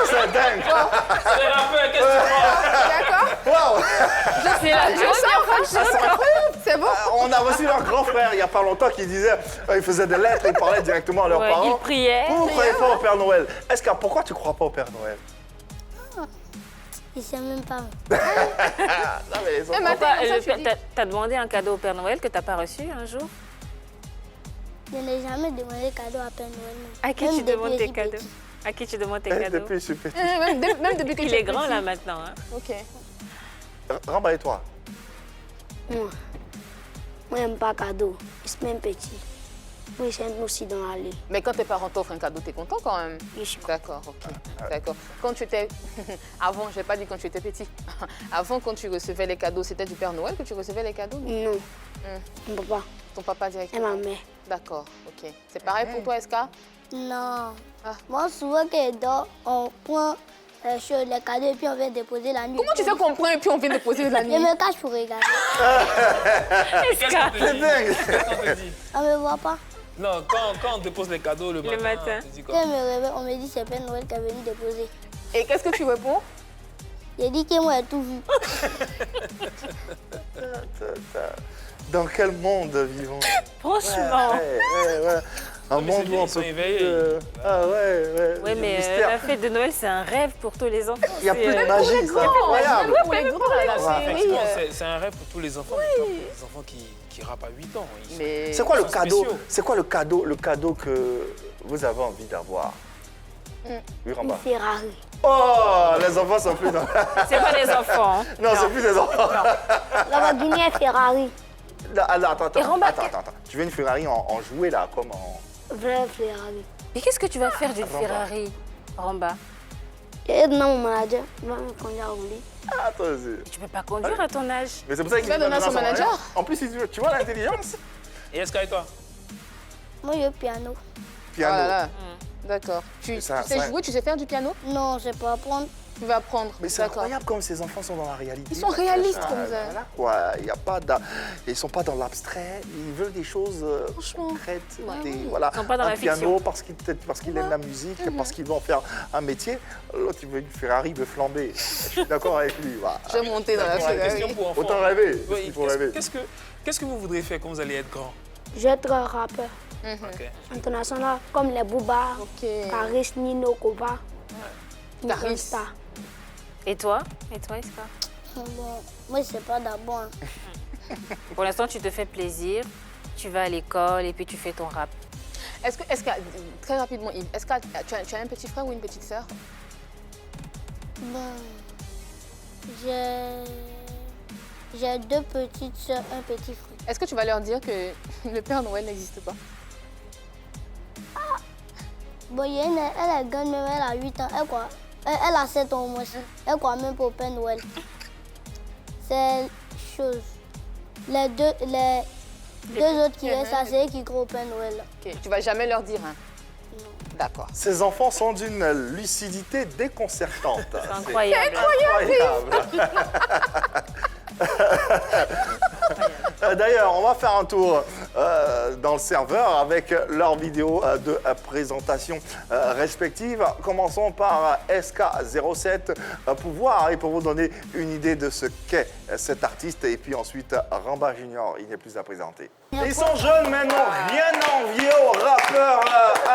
C'est dingue! C'est les rappeurs, qu'est-ce que tu vois? D'accord. Wow! C'est la C'est bon. On a reçu leur grand frère il n'y a pas longtemps qui disait, il faisait des lettres, il parlait directement à leurs Ouais, parents. il priait. Vous ne croyez pas au Père Noël? Est-ce que pourquoi tu ne crois pas au Père Noël? Il sait même pas. Non, mais les enfants- matin, Pourquoi, ça, tu dis. t'as demandé un cadeau au Père Noël que t'as pas reçu un jour? Je n'ai jamais demandé cadeau à Père Noël. non. À qui Même tu depuis demandes tes petit cadeaux? petit. À qui tu demandes tes cadeaux? Depuis, je suis petit. Même depuis que Il tu es est grand petit. là maintenant. Hein. Ok. Ramba et toi? Moi, j'aime pas cadeau. Je suis même petit. Oui, j'aime aussi dans la lune. Mais quand tes parents t'offrent un cadeau, t'es content quand même? Oui, je suis contente. D'accord, ok. D'accord. Quand tu étais... Avant, je n'ai pas dit quand tu étais petit. Avant, quand tu recevais les cadeaux, c'était du Père Noël que tu recevais les cadeaux? Non, mon papa Ton papa et directement? ma mère. D'accord, ok. C'est pareil pour toi, Eska? Non. Ah. Moi, souvent, quand je dors, on prend les cadeaux et puis on vient déposer la nuit. Comment tu sais qu'on prend et puis on vient déposer la Je nuit? me cache pour regarder. C'est dingue. On te dit. On ne me voit pas. Non, quand on dépose les cadeaux le matin, matin. tu dis Quand quoi? je me réveille, on me dit c'est Père Noël qui est venu déposer. Et qu'est-ce que tu réponds? J'ai dit que moi, j'ai tout vu. Dans quel monde vivons? Franchement. Ouais. Un mais monde c'est où bien, on ils sont peut... éveillés. Ah ouais. Oui, le mais mystère. la fête de Noël, c'est un rêve pour tous les enfants. Il n'y a plus C'est, de magie, c'est incroyable. Pour les grands, là, la série. Effectivement, c'est un rêve pour tous les enfants, mais pas pour les enfants qui rappent à 8 ans. Ils sont- Mais... C'est quoi le sont cadeau? spéciaux. C'est quoi le cadeau que vous avez envie d'avoir? Oui, Une Ramba. Ferrari. Oh, les enfants sont plus dans... c'est pas les enfants. Hein. Non, c'est plus des enfants. Lamborghini et Ferrari. Non, attends. Et Ramba, Tu veux une Ferrari en jouet là, comme en... Vrai Ferrari. Mais qu'est-ce que tu vas faire d'une Ferrari, Ramba? Et dans mon manager, il va me conduire à rouler. Attends, Tu peux pas conduire à ton âge. mais c'est pour ça qu'il vas donner à son manager. En plus, tu vois l'intelligence. Et Eska et toi? Moi, j'ai le piano. Piano. Oh là là. D'accord. Tu Ça- sais ça- jouer, tu sais faire du piano? Non, je peux apprendre. Tu vas apprendre. Mais c'est D'accord. incroyable comme ces enfants sont dans la réalité. Ils sont réalistes comme ça. Voilà, quoi. Il y a pas ils sont pas dans l'abstrait. Ils veulent des choses Franchement. concrètes. Ouais. Des- voilà, Ils sont pas dans un la piano parce qu'il aime la musique, Mhm. parce qu'il veut en faire un métier. L'autre, il veut une Ferrari, il veut flamber. Je suis d'accord avec lui. Voilà. Je vais monter dans la Une question Ferrari. pour enfants. Autant rêver. Oui, Il faut rêver. Qu'est-ce que vous voudrez faire quand vous allez être grand? Je vais être un rappeur Ok. international comme les Booba, Ok. Caris, Nino, Koba. Caris. Gangsta. Et toi? Eska? Bon, moi, je sais pas d'abord. Pour l'instant, tu te fais plaisir. Tu vas à l'école et puis tu fais ton rap. Est-ce que, très rapidement, Yves, est-ce que tu as un petit frère ou une petite sœur? Bon, j'ai deux petites soeurs, un petit frère. Est-ce que tu vas leur dire que le Père Noël n'existe pas? Bon, il y a une, elle est grande, même elle a 8 ans. Elle a 7 ans au moins. Elle croit même pas au Père Noël. C'est chose. Les deux autres qui restent, c'est eux qui croient au Père Noël. Ok. Tu vas jamais leur dire, hein? D'accord. Ces enfants sont d'une lucidité déconcertante. C'est incroyable. incroyable. D'ailleurs, on va faire un tour dans le serveur avec leurs vidéos de présentation respectives. Commençons par SK07 pour voir et pour vous donner une idée de ce qu'est cet artiste. Et puis ensuite, Ramba Junior, il n'est plus à présenter. Ils sont jeunes mais n'ont rien à envier aux rappeurs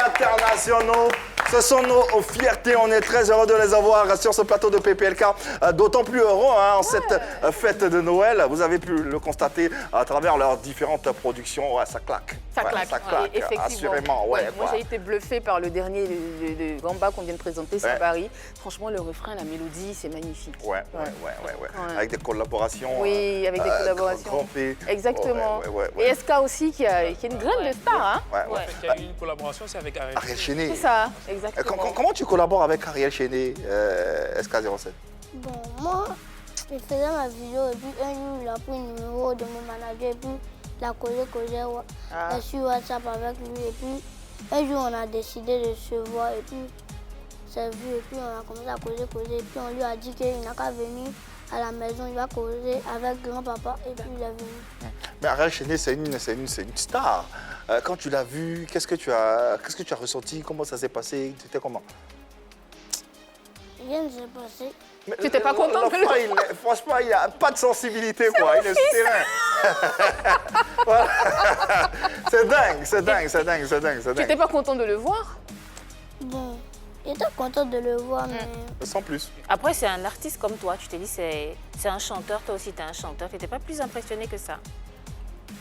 internationaux. Ce sont nos fiertés, on est très heureux de les avoir sur ce plateau de PPLK. D'autant plus heureux en cette fête de Noël. Vous avez pu le constater à travers leurs différentes productions. Ouais, ça claque. Ça Ouais, claque, ça claque, et effectivement. assurément. Ouais, Moi, quoi. j'ai été bluffée par le dernier de Gamba qu'on vient de présenter, c'est Ouais. Paris. Franchement, le refrain, la mélodie, c'est magnifique. Ouais. Ouais. Avec des collaborations. Oui, avec des collaborations. Grand P. Exactement. Ouais. Et SK aussi, qui est une graine de star, hein? Ouais. Il y a eu une collaboration, c'est avec Ariel. Ariel Chéné. C'est ça, exactement. Comment tu collabores avec Ariel Chéné, SK07? Bon, moi, je faisais ma vidéo et puis un jour, il a pris le numéro de mon manager et puis il a causé Ah. sur WhatsApp avec lui. Et puis un jour, on a décidé de se voir et puis c'est vu et puis on a commencé à causer. Et puis on lui a dit qu'il n'a qu'à venir à la maison, il va causer avec grand-papa et puis il est venu. Mais Ariel Chéné, c'est une star. Quand tu l'as vu, qu'est-ce que tu as ressenti? Comment ça s'est passé? C'était comment? Rien ne s'est passé. Mais Tu n'étais pas content de l'enfant, franchement, il n'a pas de sensibilité, quoi. Il est serein. Voilà. C'est dingue. Tu n'étais pas content de le voir? Bon, j'étais contente de le voir, mais Sans plus. Après, c'est un artiste comme toi. Tu t'es dit, c'est un chanteur. Toi aussi, tu es un chanteur. Tu n'étais pas plus impressionné que ça.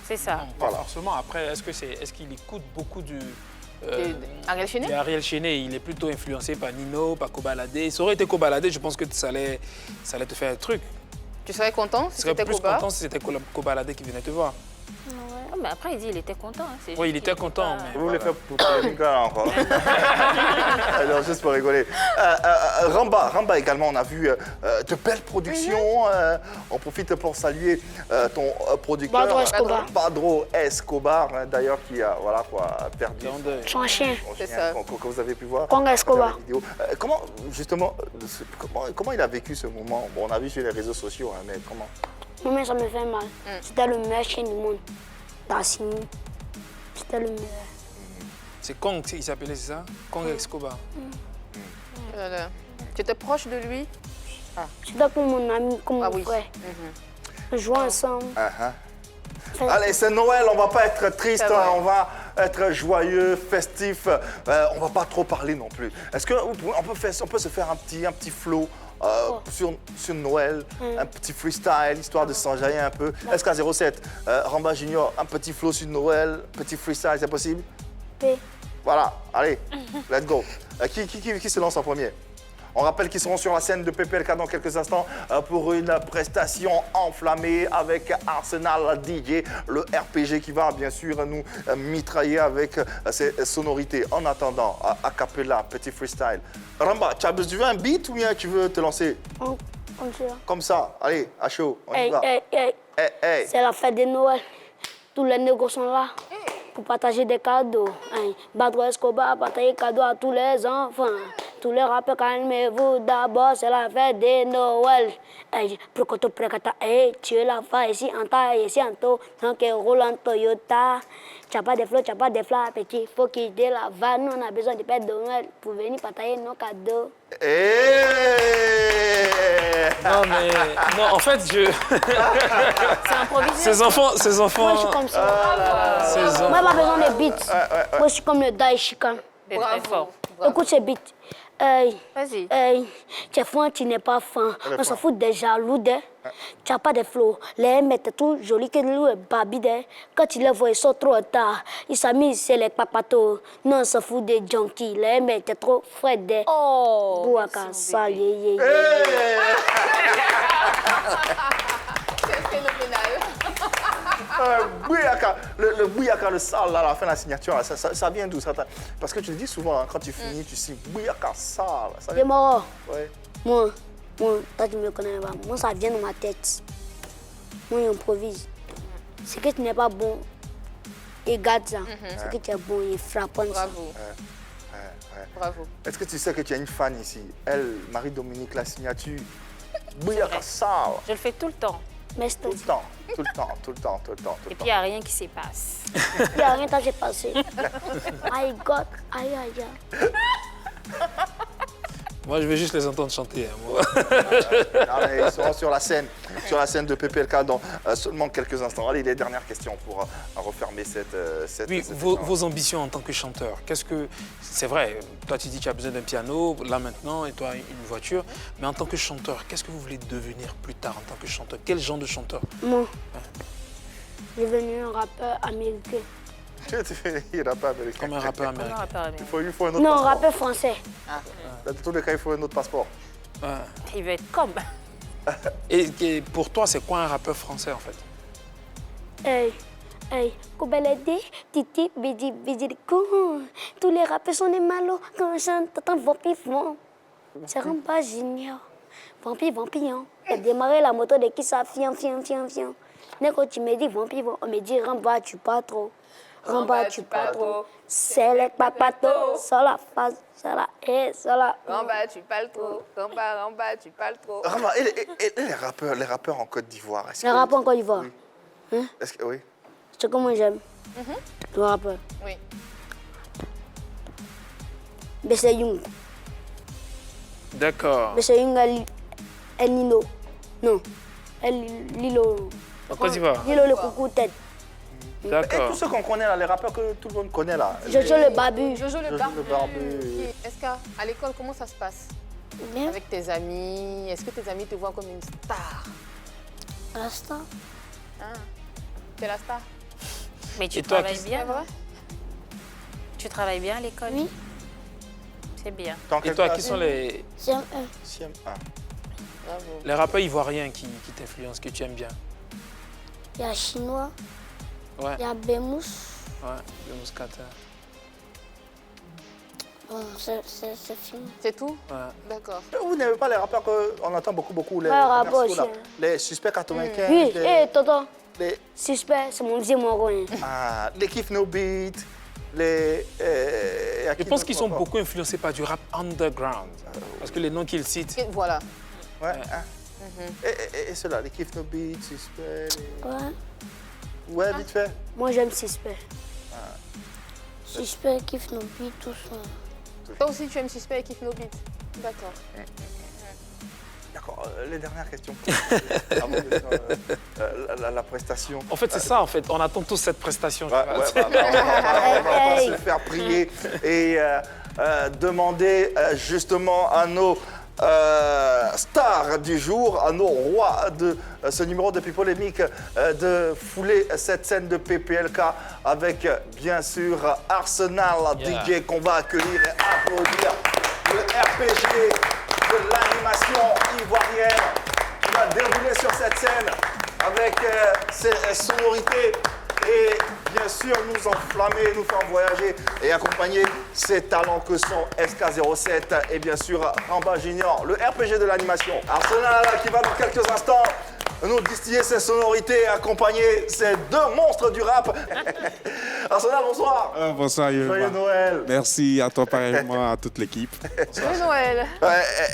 C'est ça. Non, pas forcément. Après, est-ce qu'il écoute beaucoup du... Ariel Chéné? Ariel Chéné, il est plutôt influencé par Nino, par Kobalade. Ça aurait été Kobalade, je pense que ça allait te faire un truc. Tu serais content Tu si serais c'était plus Koba? content si c'était Kobalade qui venait te voir. ouais. mais après, il dit qu'il était content. Hein. Oui, il était content. Mais Vous voulez faire pour polémique là encore? Alors, juste pour rigoler. Ramba également, on a vu de belles productions. On profite pour saluer ton producteur. Badro Escobar. Badro Escobar, hein, d'ailleurs, qui a voilà, quoi, perdu Son chien. son chien, que vous avez pu voir. Conga à Escobar. travers la vidéo. Comment, justement, comment il a vécu ce moment? Bon, on a vu sur les réseaux sociaux, hein, mais comment? Moi, ça me fait mal. C'était le meilleur chien du monde. Dassini. C'était le meilleur. c'est Kong, il s'appelait, c'est ça? Kong Escobar. Voilà. Tu étais proche de lui? C'était comme mon ami, comme mon frère. On jouait ensemble. Allez, c'est Noël, on va pas être triste, hein, on va être joyeux, festif. On va pas trop parler non plus. Est-ce qu'on peut se faire un petit flow sur Noël, un petit freestyle, histoire de s'enjailler un peu? SK07, Ramba Junior, un petit flow sur Noël, petit freestyle, c'est possible? Oui. Voilà, allez, let's go. Qui se lance en premier? On rappelle qu'ils seront sur la scène de PPLK dans quelques instants pour une prestation enflammée avec Arsenal DJ, le RPG qui va bien sûr nous mitrailler avec ses sonorités. En attendant, a cappella, petit freestyle. Ramba, tu veux un beat ou bien tu veux te lancer? Comme ça, allez, à chaud, on y va. Hey. C'est la fête de Noël. Tous les négociants sont là pour partager des cadeaux. Badro Escobar partage des cadeaux à tous les enfants. Tous les rappeurs, calmez-vous d'abord, c'est la fête de Noël. Prokoto prekata, tu es la fa ici en taille, ici en taux, tant que roule en Toyota. T'as pas de flots, petit, faut quitter la vanne. On a besoin de pète de Noël pour venir partager nos cadeaux. Non, mais non, en fait, C'est improvisé. Ces enfants. Moi, je suis comme ça. Moi, j'ai pas besoin de beats. Moi, je suis comme le Daishikan. C'est très fort. Écoute ce beat. Vas-y. Tu es fin, tu n'es pas fin. On s'en fout des jaloux. Tu n'as pas de flow. Les mecs sont tout jolis que nous et Babi. Quand tu les vois, ils sont trop tard. Ils s'amusent, c'est les papatos. Nous, on s'en fout des junkies. Les mecs sont trop frais. Oh. Bouaka, ça, C'est phénoménal. Bouyaka, le bouyaka, le sale, là, à la fin de la signature, là, ça vient d'où ça? Parce que tu le dis souvent, hein, quand tu finis, tu signes bouyaka, sale. Ça Je vient... mort. Ouais. Moi, toi, tu me connais pas. Moi, ça vient dans ma tête. Moi, j'improvise. Ce que tu n'es pas bon, et garde ça. Ce que tu es bon, il frappe ça. Bravo. Bravo. Est-ce que tu sais que tu as une fan ici? Elle, Marie-Dominique, la signature. Bouyaka, sale. Je le fais tout le temps. Mais Tout le temps, tout le temps, tout le temps, tout le temps. Et puis, il n'y a rien qui se passe. il n'y a rien qui s'est passé. I got, aïe. Moi, je vais juste les entendre chanter. Hein, moi. Non, mais ils seront sur la scène de PPLK dans seulement quelques instants. Allez, les dernières questions pour refermer cette Oui, cette vos ambitions en tant que chanteur, qu'est-ce que... C'est vrai, toi tu dis que tu as besoin d'un piano, là maintenant, et toi une voiture, mais en tant que chanteur, qu'est-ce que vous voulez devenir plus tard en tant que chanteur? Quel genre de chanteur? Moi, je suis devenu un rappeur américain. Il n'a pas américain. Comme un rappeur américain. Il faut un autre Non, passeport. rappeur français. Dans tous les cas, il faut un autre passeport. Ouais. Il veut être comme. Et pour toi, c'est quoi un rappeur français en fait? Koubelede, Titi, Bidi, Kou. Tous les rappeurs sont des malos. Quand je chante, t'entends vampire fond. C'est Ramba Junior. Vampire. J'ai démarré la moto de qui ça fiant. Dès que tu me dis vampire, on me dit Ramba, tu pas trop. Ramba, tu pas trop. C'est les papatos. Sur la face, sur la haie, sur la... Ramba, tu parles trop. Ramba, tu parles trop. Ramba, et les rappeurs en Côte d'Ivoire, est-ce Les que... rappeurs en Côte d'Ivoire. Oui. Hein? Est-ce que... Oui. C'est comment j'aime. Le rappeur. Oui. Bessé Young. D'accord. Bessé Young El Nino. Non. El Lilo. En Côte d'Ivoire. Lilo le coucou tête. Et D'accord. tous ceux qu'on connaît là, les rappeurs que tout le monde connaît là. Jojo le Babu. Jojo le Jojo barbu. le barbu. Est-ce qu'à l'école, comment ça se passe? Bien. Avec tes amis, est-ce que tes amis te voient comme une star? Rasta. Tu es la star? Mais tu Et toi, travailles qui- bien, C'est vrai? Tu travailles bien à l'école? Oui. C'est bien. Et toi, qui sont les C'est un. CM1. Bravo. rappeurs ivoiriens qui t'influencent, que tu aimes bien? Il y a Chinois. Ouais, Il y a Bémous. ouais, le mousquetaire. Bon, c'est fini. C'est tout? Ouais. D'accord. Vous n'aimez pas les rappeurs qu'on entend beaucoup, les Ouais, rappeurs commerciaux, là. aussi, hein. Les Suspects 95, Oui, les, tonton, les, suspect, c'est mon deuxième mot. les Kiff No Beat, les... y a Je qui pense d'autre qu'ils sont encore? beaucoup influencés par du rap underground. Parce que les noms qu'ils citent. Et voilà. Ouais, hein. Et ceux-là, les Kiff No Beat, Suspect... Ouais. Ouais, vite fait. Moi, j'aime suspect. Suspect, Kiff No Beat, tout ça. Toi aussi, tu aimes Suspect et Kiff No Beat. D'accord. D'accord, les dernières questions. Avant de faire, la prestation. En fait, c'est ça, en fait. On attend tous cette prestation. je Ouais, crois. ouais, on va pas Hey. se faire prier et demander justement à nos stars du jour, à nos rois de ce numéro de Pipolémique, de fouler cette scène de PPLK avec bien sûr Arsenal Yeah. DJ qu'on va accueillir et applaudir. Le RPG de l'animation ivoirienne qui va dérouler sur cette scène avec ses sonorités et bien sûr nous enflammer, nous faire voyager et accompagner ces talents que sont SK07 et bien sûr Ramba Junior, le RPG de l'animation. Arsenal qui va dans quelques instants nous distiller ses sonorités et accompagner ces deux monstres du rap. Arsenal, bonsoir. Bonsoir, Yoruba. Joyeux Noël. Merci à toi pareillement, à toute l'équipe. Joyeux Noël.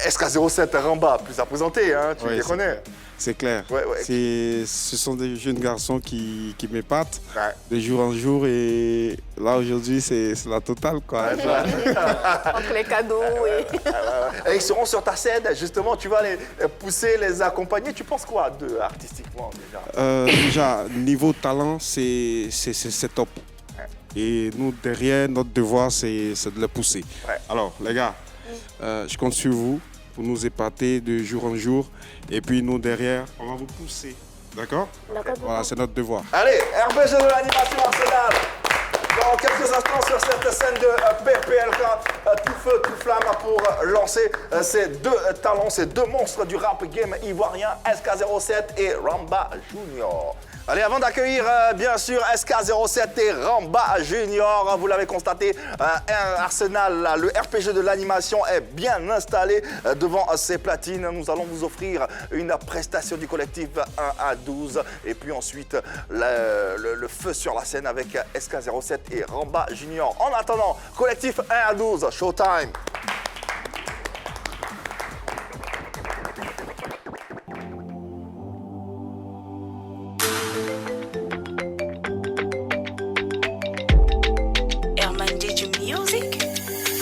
SK07 Ramba, plus à présenter, hein, tu Ouais, les c'est connais. clair. C'est clair. Ouais, ouais. Ce sont des jeunes garçons qui m'épatent Ouais. de jour en jour et là aujourd'hui c'est la totale quoi. Entre les cadeaux et... Et ils seront sur ta scène, justement, tu vas les pousser, les accompagner. Tu penses quoi d'eux, artistiquement, déjà? Déjà niveau talent c'est top. Et nous derrière notre devoir c'est de les pousser. Ouais. Alors les gars, je compte sur vous pour nous épater de jour en jour et puis nous derrière on va vous pousser. D'accord? Voilà, c'est notre devoir. Allez, RPG de l'animation Arsenal. Dans quelques instants sur cette scène de PPLK, tout feu, tout flamme pour lancer ces deux talents, ces deux monstres du rap game ivoirien, SK07 et Ramba Junior. Allez, avant d'accueillir bien sûr SK07 et Ramba Junior, vous l'avez constaté, Arsenal, le RPG de l'animation est bien installé devant ses platines. Nous allons vous offrir une prestation du collectif 1 à 12 et puis ensuite le feu sur la scène avec SK07 et Ramba Junior. En attendant, collectif 1 à 12, showtime.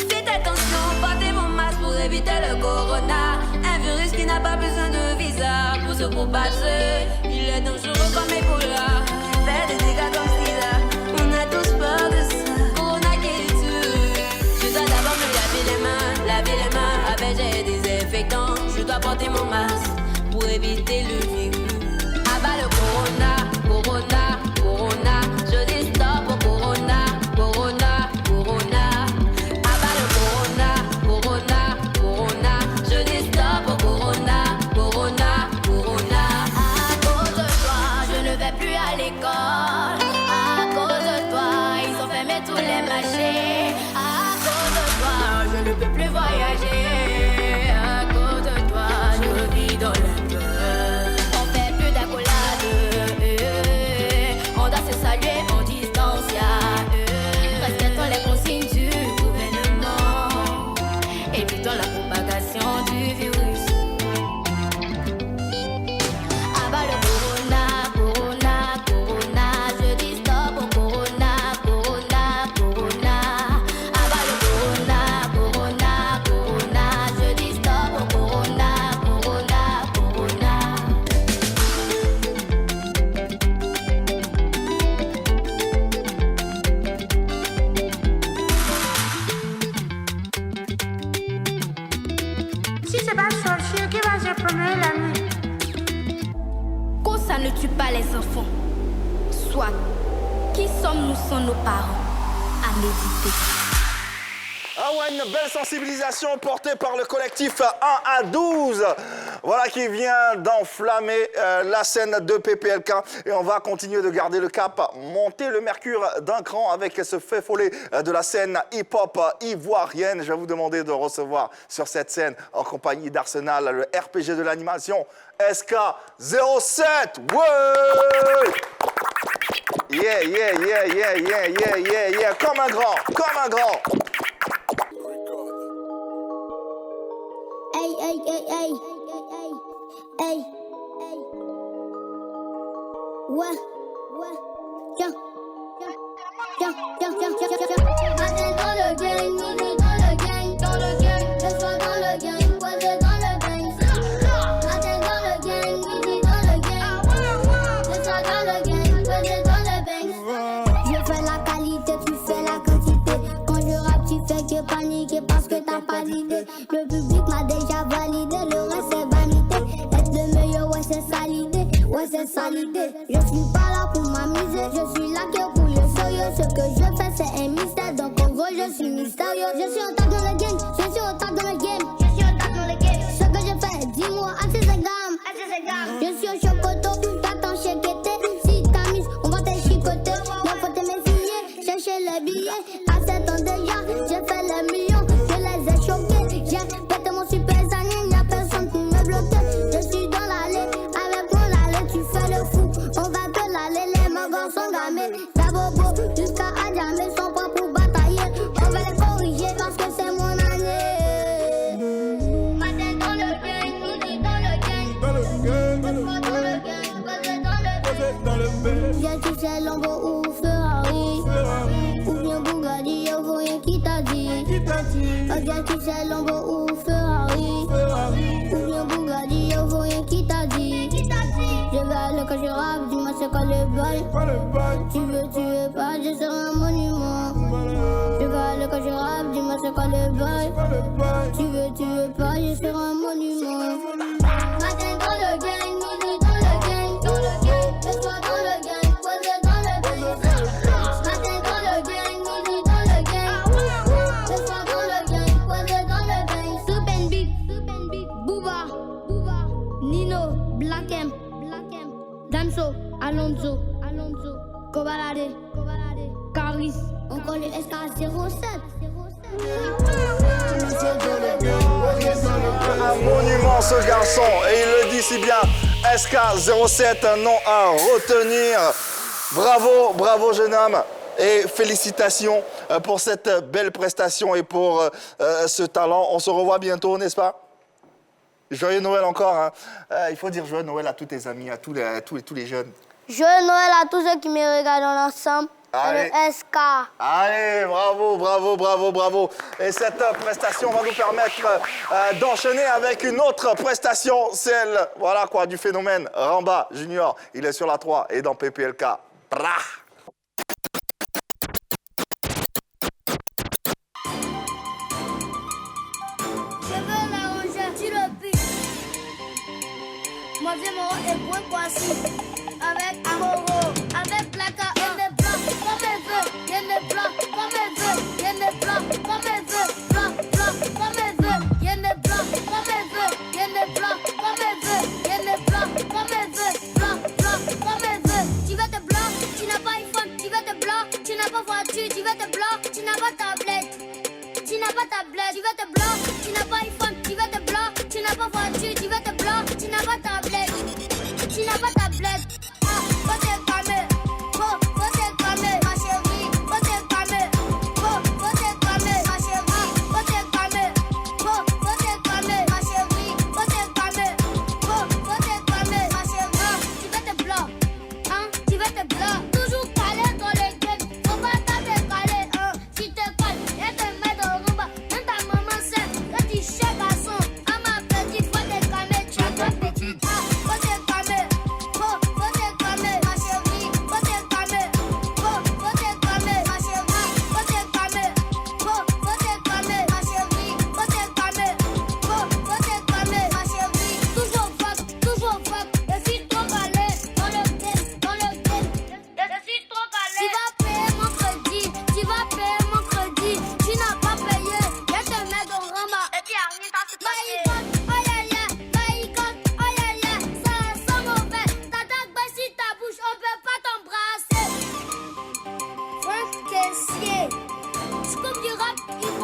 Faites attention, portez vos masques pour éviter le corona. Un virus qui n'a pas besoin de visa pour se propager. Il est dangereux comme Ebola. Fait des dégâts comme SIDA. On a tous peur de ça. Corona qui tue. Je dois d'abord me laver les mains avec des désinfectants. Je dois porter mon masque pour éviter le virus. Abat le corona, corona, corona. Je dis stop au corona, corona, corona. Abat le corona, corona, corona. Je dis stop au corona, corona, corona. À cause de toi, je ne vais plus à l'école. À cause de toi, ils ont fermé tous les marchés. À cause de toi, je ne peux plus voyager. À cause de toi, je vis dans la peur. On fait plus d'accolade. On doit se saluer en distance. Respectons les consignes du gouvernement. Évitons la propagation du virus. Abat le corona, corona, corona. Je dis stop au corona, corona, corona. Abat le corona, corona, corona. Je dis stop au corona, corona, corona. Si c'est pas sorcier qui va se promener la nuit. Qu'on ça ne tue pas les enfants. Soit, qui sommes-nous sans nos parents? À méditer. Ah ouais, une belle sensibilisation portée par le collectif 1 à 12. Voilà qui vient d'enflammer la scène de PPLK. Et on va continuer de garder le cap, monter le mercure d'un cran avec ce fait follet de la scène hip-hop ivoirienne. Je vais vous demander de recevoir sur cette scène, en compagnie d'Arsenal, le RPG de l'animation, SK07. Ouais! Yeah, yeah, yeah, yeah, yeah, yeah, yeah, yeah. Comme un grand, comme un grand. Hey, hey, hey, hey. Hey. Ouais. Tiens. Matin dans le gang, midi dans le gang. Le soir dans le gang, poisé dans le gang. Matin dans le gang, midi dans le gang. Le soir dans le gang, poisé dans le bang. Je fais la qualité, tu fais la quantité. Quand je rappe, tu fais que paniquer parce que t'as pas d'idée. Le public m'a déjà validé, le reste c'est vanité. Être le meilleur, ouais c'est ça l'idée. Ouais c'est ça l'idée. Je suis pas là pour m'amuser, je suis là que pour le sérieux. Ce que je fais c'est un mystère, donc en gros je suis mystérieux. Je suis au top dans le game, je suis au top dans le game. Ce que je fais, dis-moi, assez c'est gamme. Je suis au chocoto, t'attends chez Kété. Si t'amuses, on va te chicoter. Il faut te méfier, chercher les billets. À 7 ans déjà, j'ai fait les millions, je les ai choqués. J'ai pété mon super zanine, y'a personne qui me bloque. Je suis dans l'allée, avec mon allée, tu fais le fou. On va te l'aller, les magos sont gamés. D'Abobo jusqu'à Adjamé sont pas pour batailler. On va les corriger parce que c'est mon année. Matin dans le gang, midi dans le gang. Le soir dans le gang, posé dans le bang. J'ai tu sais Lambo ou Ferrari. Ou bien Bugatti, y'a rien qui t'a dit. J'ai tu sais Lambo ou Ferrari. Ou bien Bugatti, y'a rien qui t'a dit. Je vais aller quand je rappe, dis-moi c'est quoi le bail. Tu veux pas, je serai un monument. Je vais aller quand je rappe, dis-moi c'est quoi le bail. Tu veux pas, je serai un monument. Matin dans le gang, midi dans le gang. Le soir dans le gang, posé dans le bang. Matin dans le gang, midi dans le gang. Le soir dans le gang, posé dans le bang. Souben Big, Booba, Nino, Black M, Damso, Alonso, Kobalade, Caris, on connaît SK07. Un monument ce garçon, et il le dit si bien, SK07, un nom à retenir. Bravo, bravo jeune homme, et félicitations pour cette belle prestation et pour ce talent. On se revoit bientôt, n'est-ce pas? Joyeux Noël encore, hein. Il faut dire joyeux Noël à tous tes amis, à tous les jeunes. Joyeux Noël à tous ceux qui me regardent ensemble. Allez. Le SK. Allez, bravo. Et cette prestation va nous permettre d'enchaîner avec une autre prestation, celle, voilà quoi, du phénomène Ramba Junior. Il est sur la 3 et dans PPLK. Brah. Je veux la rangère, tu le piques. Moi, j'ai mon époux poisson. Avec Amoro, avec Plaka, et des blancs, comme elle veut. Y'a des blancs, comme elle veut. Y'a des blancs, comme elle veut. Blanc, comme elle veut. Y'a des blancs, comme elle veut. Y'a des blancs, comme elle veut. Y'a des blancs, comme elle veut. Blanc, comme elle veut. Tu veux te blanc, tu n'as pas iPhone. Tu veux te blanc, tu n'as pas voiture. Tu veux te blanc, tu n'as pas tablette. Tu n'as pas tablette. Tu veux te blanc, tu n'as pas iPhone. Tu veux te blanc, tu n'as pas voiture. Tu veux te blanc, tu n'as pas tablette. Tu n'as pas tablette. Faut te calmer, faut te calmer, ma chérie. Faut te calmer, faut te calmer, ma chérie. Faut te calmer, faut te calmer, ma chérie. Faut te calmer, faut te calmer, ma chérie. Tu veux te blanc, hein? Tu veux te blanc. Toujours calé dans les games, faut pas t'aller calé, hein? Si te calmes, et te mets dans le rumba. Même ta maman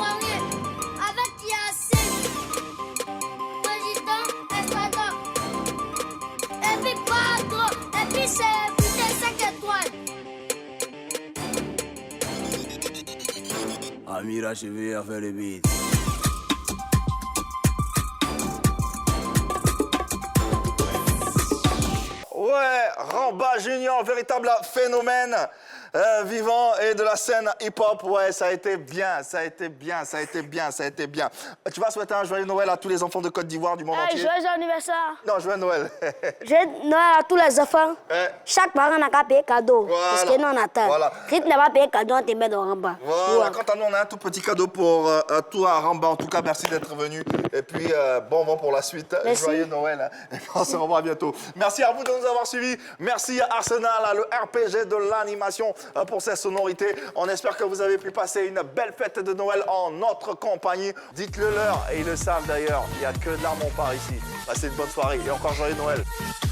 Poirier, avec Yacine, président Estrada, et puis Padro, et puis c'est putain 5 étoiles. Amir achevé à faire le beat. Ouais, Ramba Junior, véritable phénomène vivant et de la scène hip-hop. Ouais, ça a été bien, ça a été bien, ça a été bien, ça a été bien. Tu vas souhaiter un joyeux Noël à tous les enfants de Côte d'Ivoire du monde entier. Joyeux anniversaire. Non, joyeux Noël. Joyeux Noël à tous les enfants. Chaque parent n'a qu'à payer cadeau. Voilà. Parce que nous, on attend. Voilà. Si tu n'as pas payé cadeau, on te met dans Ramba. Voilà, quant à nous, on a un tout petit cadeau pour toi, Ramba. En tout cas, merci d'être venu. Et puis, bon vent pour la suite. Merci. Joyeux Noël. Et puis, on se revoit bientôt. Merci à vous de nous avoir suivis. Merci à Arsenal, le RPG de l'animation, pour ces sonorités. On espère que vous avez pu passer une belle fête de Noël en notre compagnie. Dites-le leur, et ils le savent d'ailleurs. Il n'y a que de l'amour par ici. Passez une bonne soirée et encore joyeux Noël.